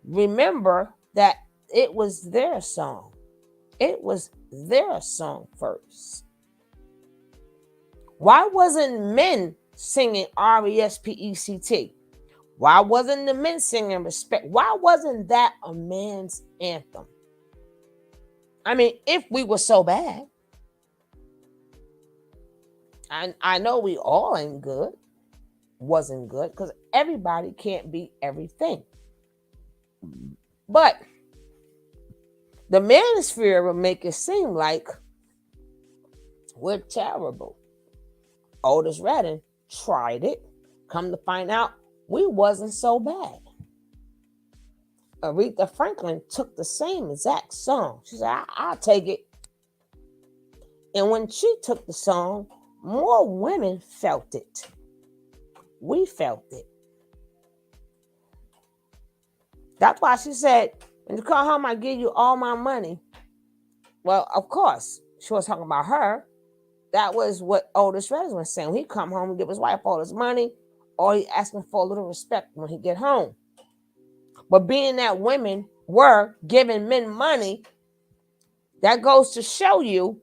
remember that it was their song? It was their song first. Why wasn't men singing R-E-S-P-E-C-T? Why wasn't the men singing Respect? Why wasn't that a man's anthem? I mean, if we were so bad, I know we all wasn't good, because everybody can't be everything. But the manosphere will make it seem like we're terrible. Otis Redding tried it. Come to find out, we wasn't so bad. Aretha Franklin took the same exact song. She said, I'll take it. And when she took the song, more women felt it. We felt it. That's why she said, when you come home, I give you all my money. Well, of course, she was talking about her. That was what Otis Redding was saying. When he come home and give his wife all his money, or he asking for a little respect when he get home. But being that women were giving men money, that goes to show you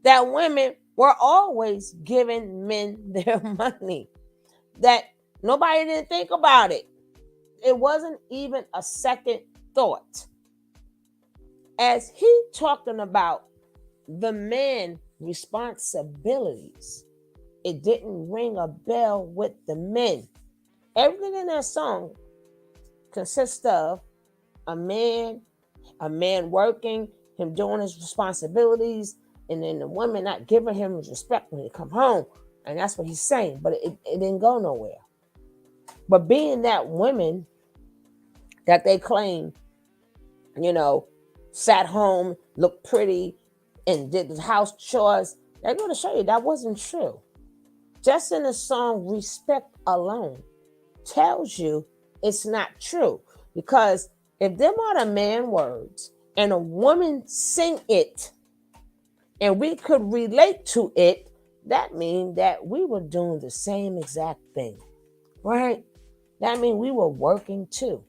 that women were always giving men their money. That nobody didn't think about it. It wasn't even a second thought. As he talking about the men responsibilities, it didn't ring a bell with the men. Everything in that song consists of a man working, him doing his responsibilities, and then the woman not giving him his respect when he come home. And that's what he's saying, but it didn't go nowhere. But being that women that they claim, sat home, looked pretty, and did the house chores, they're going to show you that wasn't true. Just in the song Respect alone tells you it's not true. Because if them are the man words and a woman sing it and we could relate to it, that means that we were doing the same exact thing, right? That means we were working too.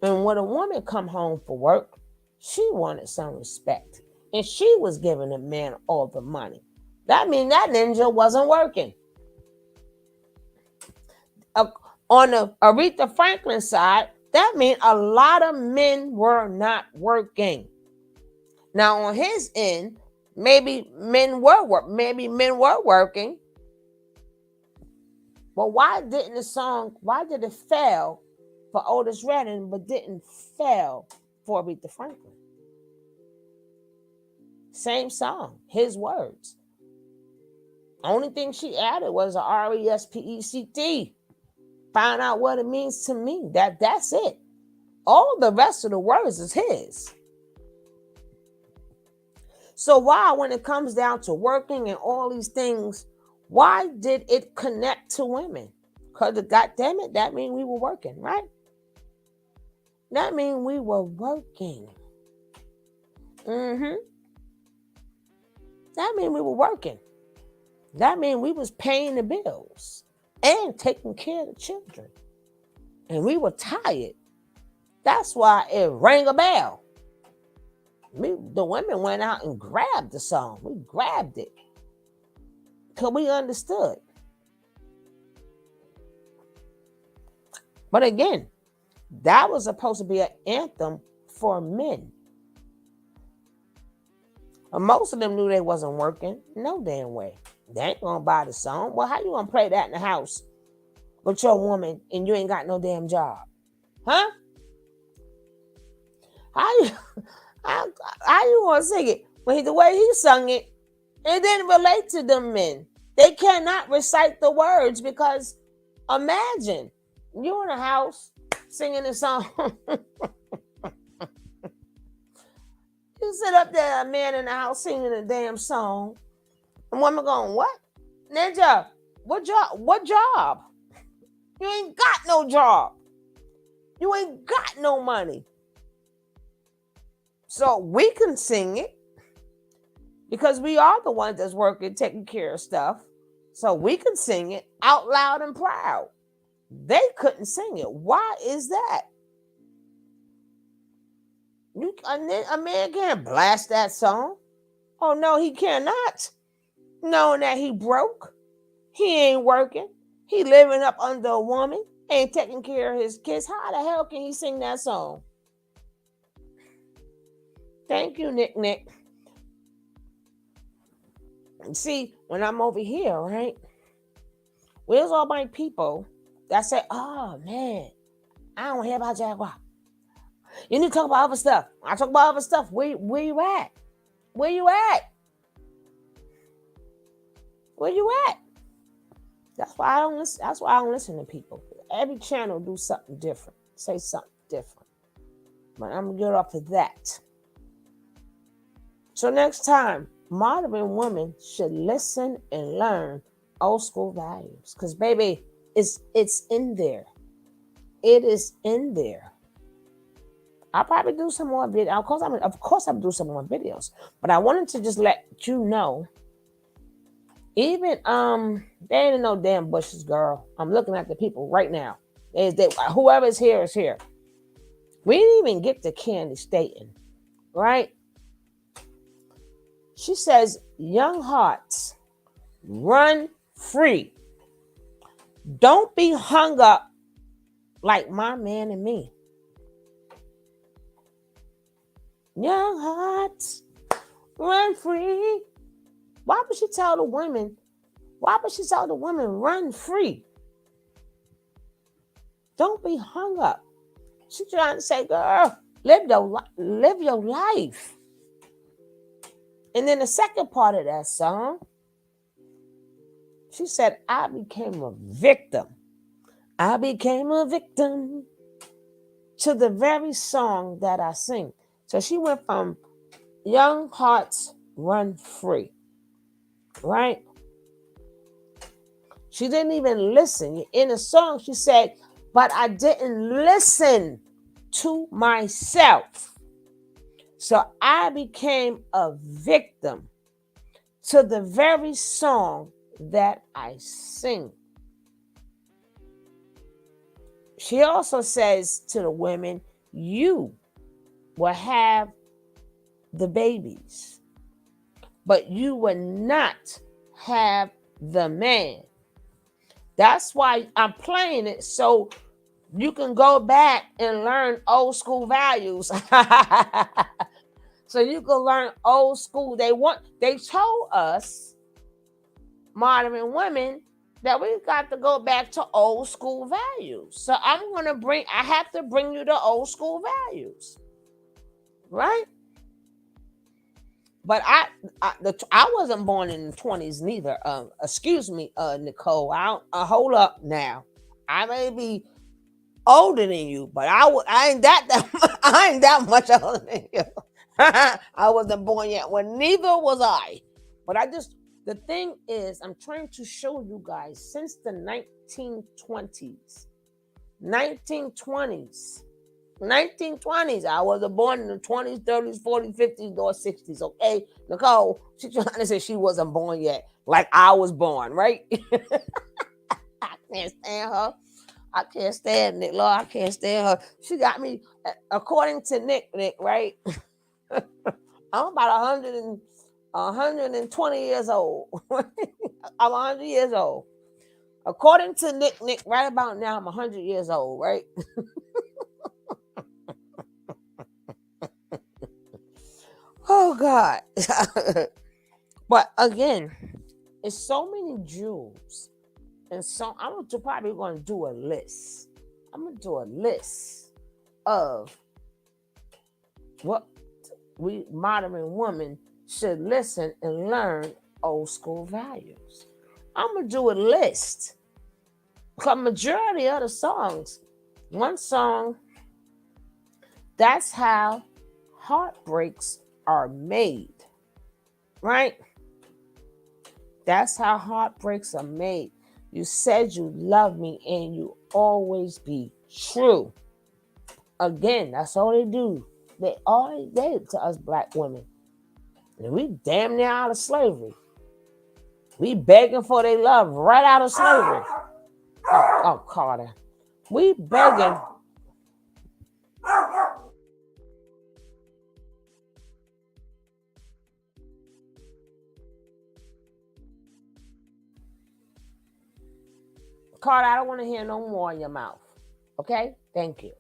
And when a woman come home for work, she wanted some respect. And she was giving the man all the money. That means that ninja wasn't working. On the Aretha Franklin side, that means a lot of men were not working. Now on his end, maybe men were working. But why did it fail for Otis Redding, but didn't fail for Aretha Franklin? Same song, his words. Only thing she added was a RESPECT. Find out what it means to me. That's it. All the rest of the words is his. So why, when it comes down to working and all these things, why did it connect to women? Because goddamn it, that means we were working, right? That means we were working. That means we were working. That means we was paying the bills and taking care of the children. And we were tired. That's why it rang a bell. The women went out and grabbed the song. We grabbed it. Because we understood. But again, that was supposed to be an anthem for men. But most of them knew they wasn't working. No damn way. They ain't gonna buy the song. Well, how you gonna play that in the house with your woman and you ain't got no damn job? Huh? How you gonna sing it? When the way he sung it, it didn't relate to them men. They cannot recite the words because imagine you in a house singing a song. You sit up there, a man in the house singing a damn song. And woman going, what? Ninja, what job? What job? You ain't got no job. You ain't got no money. So we can sing it because we are the ones that's working, taking care of stuff. So we can sing it out loud and proud. They couldn't sing it. Why is that? A man can't blast that song. Oh, no, he cannot. Knowing that he broke. He ain't working. He living up under a woman. Ain't taking care of his kids. How the hell can he sing that song? Thank you, Nick. See, when I'm over here, right? Where's all my people that say, oh, man, I don't hear about Jaguar. You need to talk about other stuff. I talk about other stuff. Where you at? Where you at? Where you at? That's why I don't listen. That's why I don't listen to people. Every channel do something different, say something different. But I'm gonna get off of that. So next time, modern women should listen and learn old school values. Because baby, it's in there. It is in there. I'll probably do some more videos. Of course I'm do some more videos. But I wanted to just let you know. Even they ain't no damn bushes, girl. I'm looking at the people right now. Whoever's here is here. We didn't even get to Candy Staten, right? She says, young hearts, run free. Don't be hung up like my man and me. Young hearts, run free. Why would she tell the women? Why would she tell the women run free? Don't be hung up. She trying to say, girl, live your life. And then the second part of that song, she said, I became a victim. I became a victim to the very song that I sing. So she went from young hearts run free, right? She didn't even listen. In the song, she said, but I didn't listen to myself. So I became a victim to the very song that I sing. She also says to the women, you will have the babies, but you will not have the man. That's why I'm playing it so you can go back and learn old school values. So you can learn old school. They told us, modern women, that we got to go back to old school values. So I have to bring you the old school values. Right? But I wasn't born in the 20s neither. Excuse me, Nicole. Hold up now. I may be older than you, but I ain't that much older than you. I wasn't born yet. Well, neither was I. But the thing is, I'm trying to show you guys since the 1920s. 1920s. I wasn't born in the 20s, 30s, 40s, 50s, or 60s. Okay, Nicole, she's trying to say she wasn't born yet, like I was born, right? I can't stand her. I can't stand Nick, Lord. I can't stand her. She got me, according to Nick, right? I'm about 120 years old. I'm 100 years old. According to Nick, right about now, I'm 100 years old, right? Oh, God. But again, it's so many jewels. And so I'm probably going to do a list. I'm going to do a list of what we modern women should listen and learn old school values. I'm going to do a list. Because majority of the songs, one song, that's how heartbreaks are made. Right? That's how heartbreaks are made. You said you love me and you always be true. Again, that's all they do. They always did to us black women. And we damn near out of slavery. We begging for their love right out of slavery. Oh, Carter. We begging. Carter, I don't want to hear no more in your mouth. Okay? Thank you.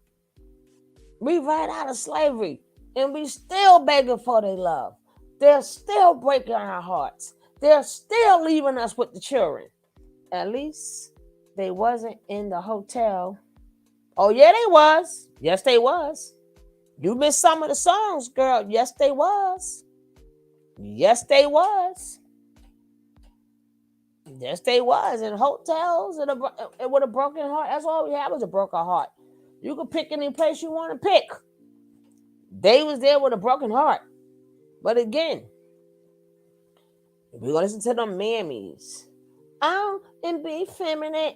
We right out of slavery. And we still begging for their love. They're still breaking our hearts. They're still leaving us with the children. At least they wasn't in the hotel. Oh, yeah, they was. Yes, they was. You missed some of the songs, girl. Yes, they was. Yes, they was. Yes, they was in hotels and with a broken heart. That's all we had was a broken heart. You could pick any place you want to pick. They was there with a broken heart. But again, if we're gonna listen to them mammies, and be feminine.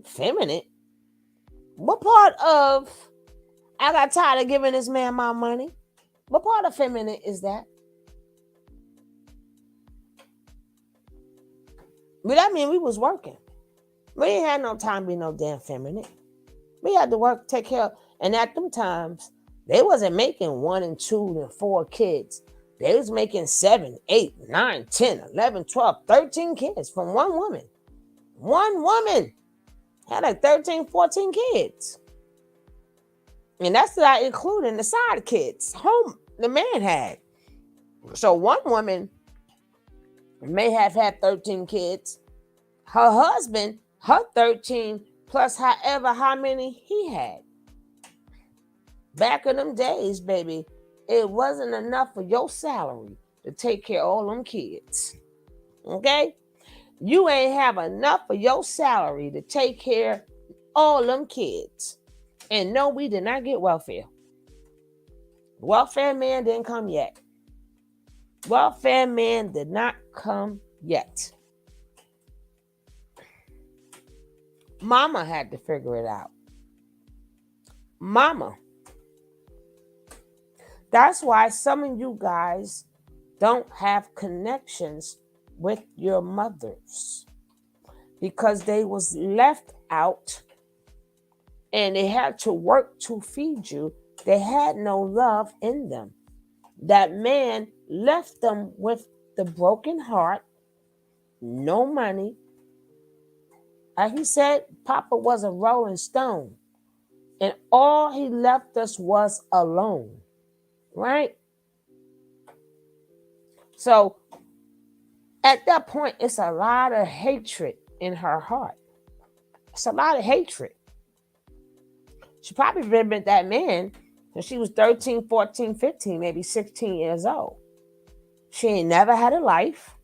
Feminine? What part of I got tired of giving this man my money? What part of feminine is that? But that mean we was working. We ain't had no time to be no damn feminine. We had to work, take care of, and at them times, they wasn't making 1 and 2 and 4 kids. They was making 7, 8, 9, 10, 11, 12, 13 kids from one woman. One woman had like 13, 14 kids. And that's not including the side kids. Home the man had. So one woman may have had 13 kids. Her husband, her 13 plus how many he had. Back in them days, baby, it wasn't enough for your salary to take care of all them kids. Okay? You ain't have enough for your salary to take care of all them kids. And no, we did not get welfare. Welfare man didn't come yet. Welfare man did not come yet. Mama had to figure it out. Mama. That's why some of you guys don't have connections with your mothers, because they was left out and they had to work to feed you. They had no love in them. That man left them with the broken heart, no money. Like he said, Papa was a rolling stone, and all he left us was alone. Right? So at that point, it's a lot of hatred in her heart. It's a lot of hatred. She probably been with that man when she was 13, 14, 15, maybe 16 years old. She ain't never had a life.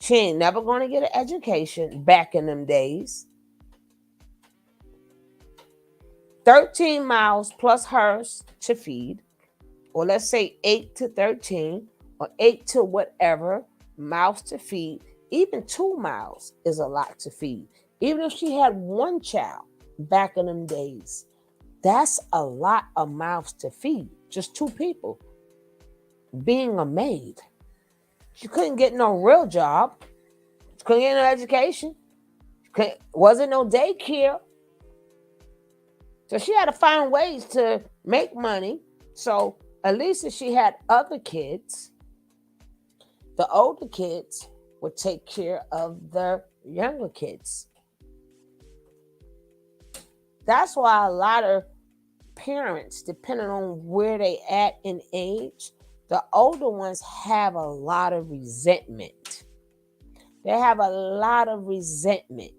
She ain't never going to get an education back in them days. 13 miles plus hers to feed. Or let's say 8 to 13 or 8 to whatever miles to feed. Even 2 miles is a lot to feed. Even if she had one child back in them days, that's a lot of mouths to feed. Just 2 people. Being a maid. She couldn't get no real job. She couldn't get no education. Wasn't no daycare. So she had to find ways to make money. So at least if she had other kids, the older kids would take care of the younger kids. That's why a lot of parents, depending on where they at in age, the older ones have a lot of resentment. They have a lot of resentment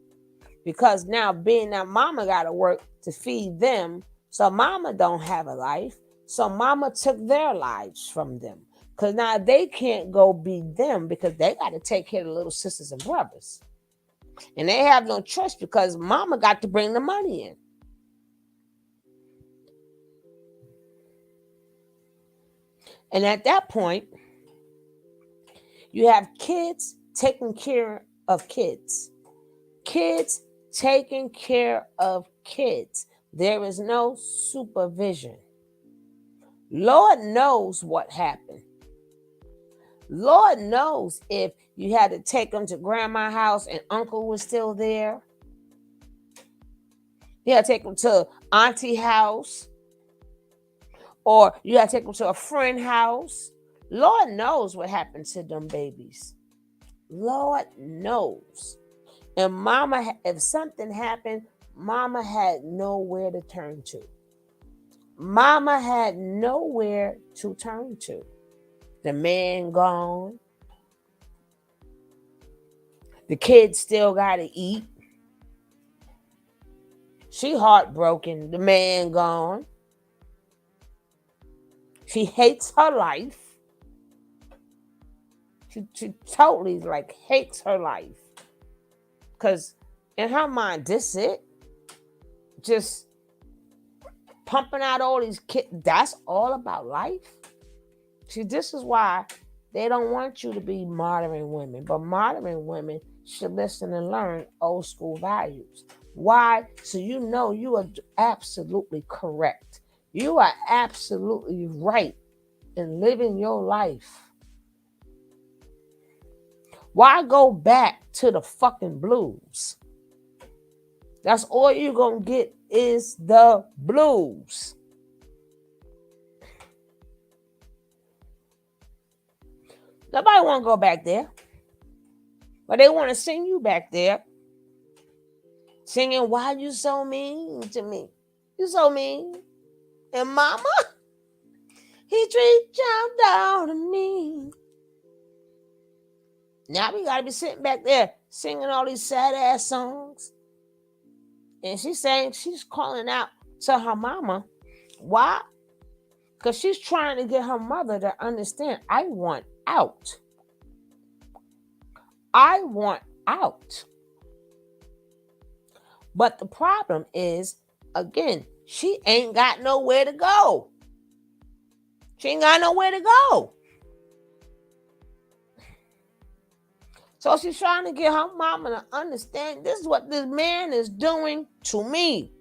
because now being that mama got to work to feed them, so mama don't have a life. So mama took their lives from them because now they can't go be them because they got to take care of the little sisters and brothers. And they have no choice because mama got to bring the money in. And at that point, you have kids taking care of kids. Kids taking care of kids. There is no supervision. Lord knows what happened. Lord knows if you had to take them to grandma's house and uncle was still there. You had to take them to auntie house. Or you had to take them to a friend house. Lord knows what happened to them babies. Lord knows. And mama, if something happened, mama had nowhere to turn to. Mama had nowhere to turn to. The man gone. The kids still got to eat. She heartbroken. The man gone. She hates her life. She totally hates her life. Because in her mind, this it. Just pumping out all these kids. That's all about life. See, this is why they don't want you to be modern women. But modern women should listen and learn old school values. Why? So you know you are absolutely correct. You are absolutely right in living your life. Why go back to the fucking blues? That's all you're going to get is the blues. Nobody want to go back there. But they want to sing you back there. Singing, why you so mean to me? You so mean. And mama, he treats you down to me. Now we got to be sitting back there singing all these sad ass songs. And she's saying, she's calling out to her mama. Why? Because she's trying to get her mother to understand, I want out. I want out. But the problem is, again, she ain't got nowhere to go. She ain't got nowhere to go. So she's trying to get her mama to understand this is what this man is doing to me.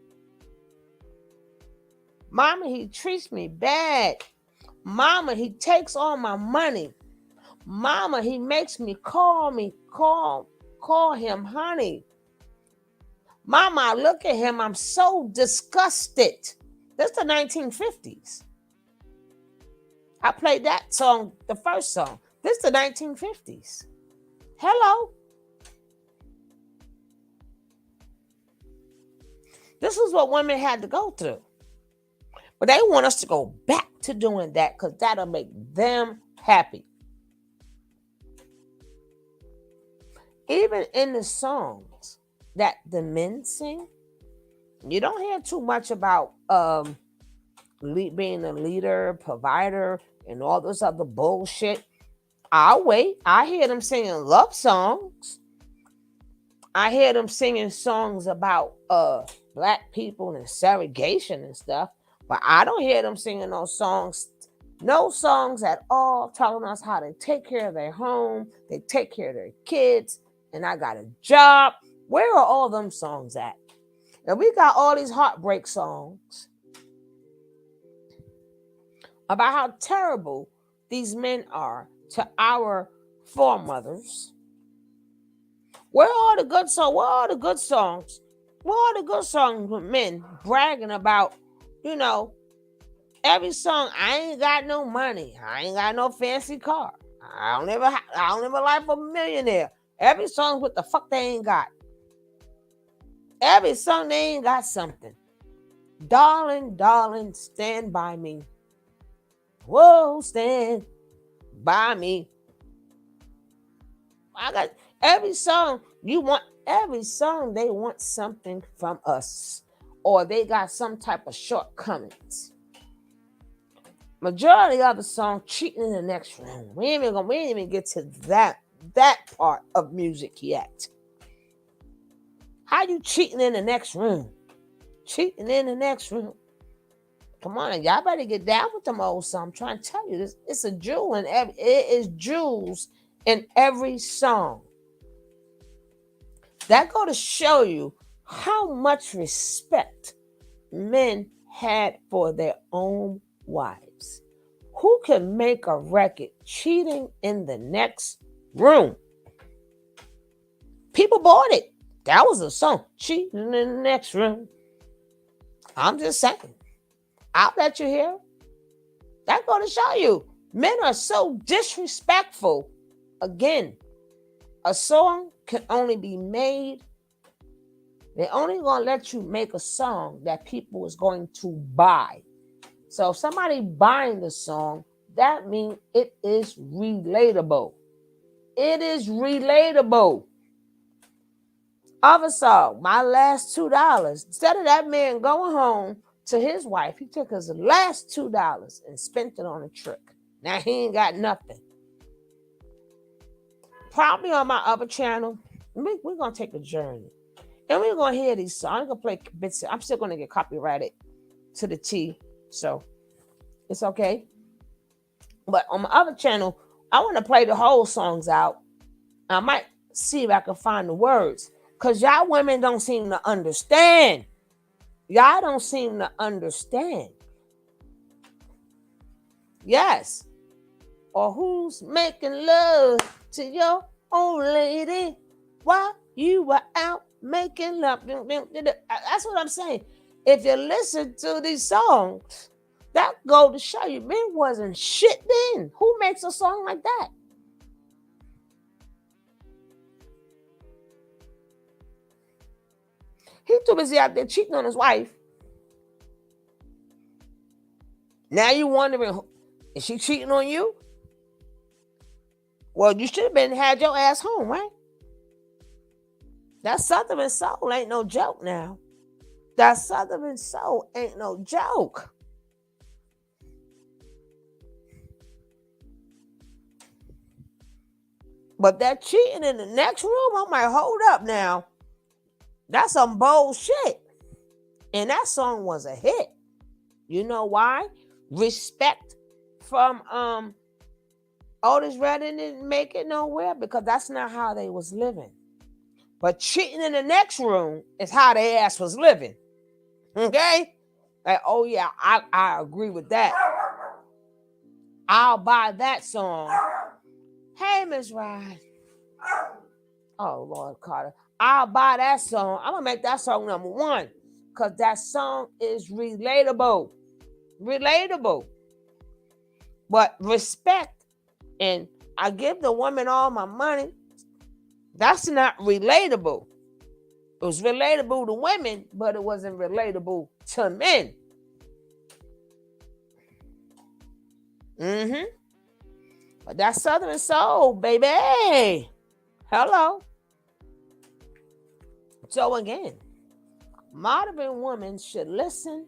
Mama, he treats me bad. Mama, he takes all my money. Mama, he makes me call him honey. Mama, I look at him, I'm so disgusted. That's the 1950s. I played that song, the first song. This is the 1950s. Hello. This is what women had to go through. But they want us to go back to doing that because that'll make them happy. Even in the songs that the men sing, you don't hear too much about being a leader, provider, and all this other bullshit. I'll wait. I hear them singing love songs. I hear them singing songs about black people and segregation and stuff. But I don't hear them singing no songs at all, telling us how they take care of their home, they take care of their kids, and I got a job. Where are all them songs at? And we got all these heartbreak songs about how terrible these men are to our foremothers. Where are the good songs? Where are the good songs? Where are the good songs with men bragging about, every song, I ain't got no money. I ain't got no fancy car. I don't ever like a millionaire. Every song with the fuck they ain't got. Every song they ain't got something. Darling, darling, stand by me. Whoa, stand by me. I got every song they want something from us. Or they got some type of shortcomings. Majority of the song cheating in the next room. We ain't even get to that part of music yet. How you cheating in the next room? Cheating in the next room. Come on, y'all better get down with them old songs. I'm trying to tell you this. It's a jewel in it is jewels in every song. That go to show you how much respect men had for their own wives. Who can make a record cheating in the next room? People bought it. That was a song. Cheating in the next room. I'm just saying. I'll let you hear. That's going to show you. Men are so disrespectful. Again, a song can only be made. They're only going to let you make a song that people is going to buy. So if somebody buying the song, that means it is relatable. It is relatable. Other song, My Last $2. Instead of that man going home to his wife, he took his last $2 and spent it on a trick. Now he ain't got nothing. Probably on my other channel, We're gonna take a journey. And we're gonna hear these songs. I'm gonna play bits. I'm still gonna get copyrighted to the T. So it's okay. But on my other channel, I want to play the whole songs out. I might see if I can find the words. Because y'all women don't seem to understand. Y'all don't seem to understand. Yes. Or who's making love to your old lady while you were out making love? That's what I'm saying. If you listen to these songs, that go to show you, men wasn't shit then. Who makes a song like that? He too busy out there cheating on his wife. Now you wondering, is she cheating on you? Well, you should have had your ass home, right? That Southern soul ain't no joke now. That Southern soul ain't no joke. But that cheating in the next room, I'm like, hold up now. That's some bullshit. And that song was a hit. You know why? Respect from Otis Redding didn't make it nowhere because that's not how they was living. But cheating in the next room is how their ass was living. Okay? Like, oh yeah, I agree with that. I'll buy that song. Hey, Miss Ryan. Oh, Lord Carter. I'll buy that song. I'm going to make that song number one because that song is relatable. Relatable. But respect, and I give the woman all my money, that's not relatable. It was relatable to women, but it wasn't relatable to men. But that Southern soul, baby. Hello. So again, modern women should listen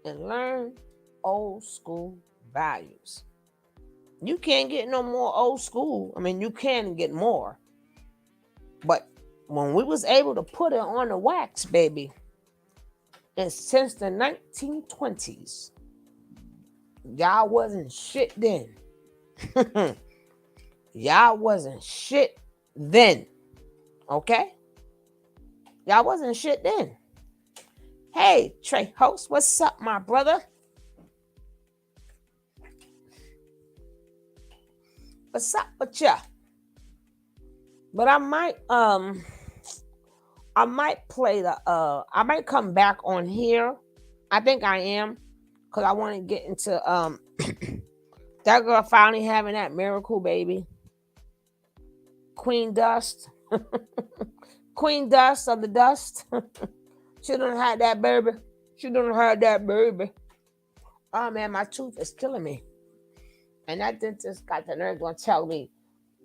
and learn old school values. You can't get no more old school. I mean, you can get more. But when we was able to put it on the wax, baby, and since the 1920s, y'all wasn't shit then. Y'all wasn't shit then. Okay? Y'all wasn't shit then. Hey, Trey Host, what's up, my brother? What's up with ya? But I might play I might come back on here. I think I am, because I want to get into that girl finally having that miracle baby. Queen Dust. Queen Dust of the Dust. She done had that baby. She done had that baby. Oh man, my tooth is killing me. And that dentist got the nerve gonna tell me,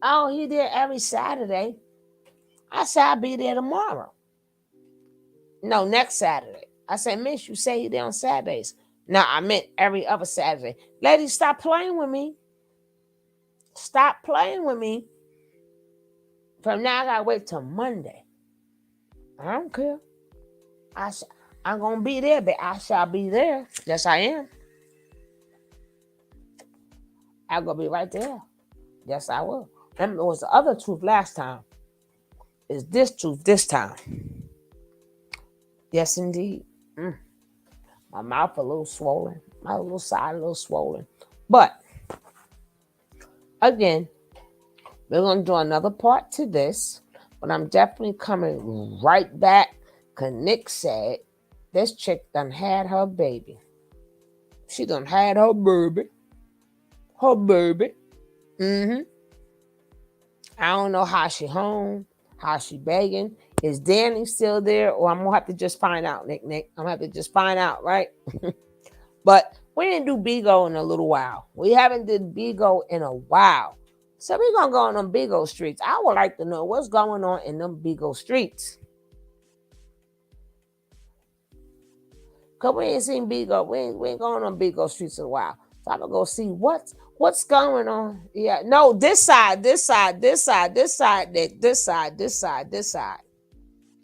oh, he there every Saturday. I said, I'll be there tomorrow. No, next Saturday. I said, miss, you say he there on Saturdays. No, I meant every other Saturday. Ladies, stop playing with me. Stop playing with me. From now, I gotta wait till Monday. I don't care. I'm gonna be there, but I shall be there. Yes, I am. I'm gonna be right there. Yes, I will. And it was the other tooth last time. It's this tooth this time. Yes, indeed. My mouth a little swollen. My little side a little swollen. But again, we're gonna do another part to this. But I'm definitely coming right back. Cause Nick said this chick done had her baby. She done had her baby. Her baby. I don't know how she home, how she begging. Is Danny still there? Or I'm gonna have to just find out, Nick. I'm gonna have to just find out, right? But we didn't do Bigo in a little while. We haven't did Bigo in a while. So we're gonna go on them Bigo streets. I would like to know what's going on in them Bigo streets. Cause we ain't seen Bigo. We ain't going on Bigo streets in a while. So I'm gonna go see what's going on. Yeah, no, this side.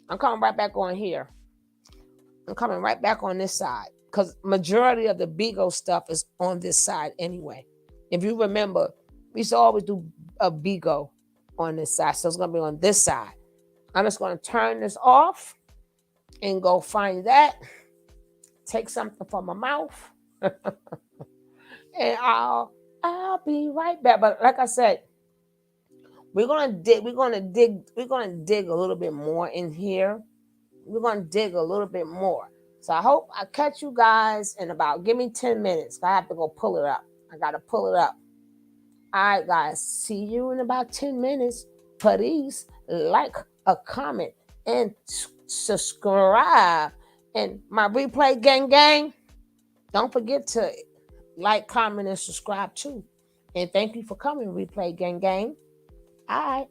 I'm coming right back on here. I'm coming right back on this side because majority of the Bigo stuff is on this side anyway. If you remember, we used to always do a Bigo on this side, so it's gonna be on this side. I'm just gonna turn this off and go find that. Take something from my mouth, and I'll be right back. But like I said, we're gonna dig a little bit more in here. We're gonna dig a little bit more. So I hope I catch you guys in about, give me 10 minutes. I have to go pull it up. I gotta pull it up. All right, guys. See you in about 10 minutes. Please like, a comment, and subscribe. And my replay gang, don't forget to like, comment, and subscribe too. And thank you for coming, replay gang. All right.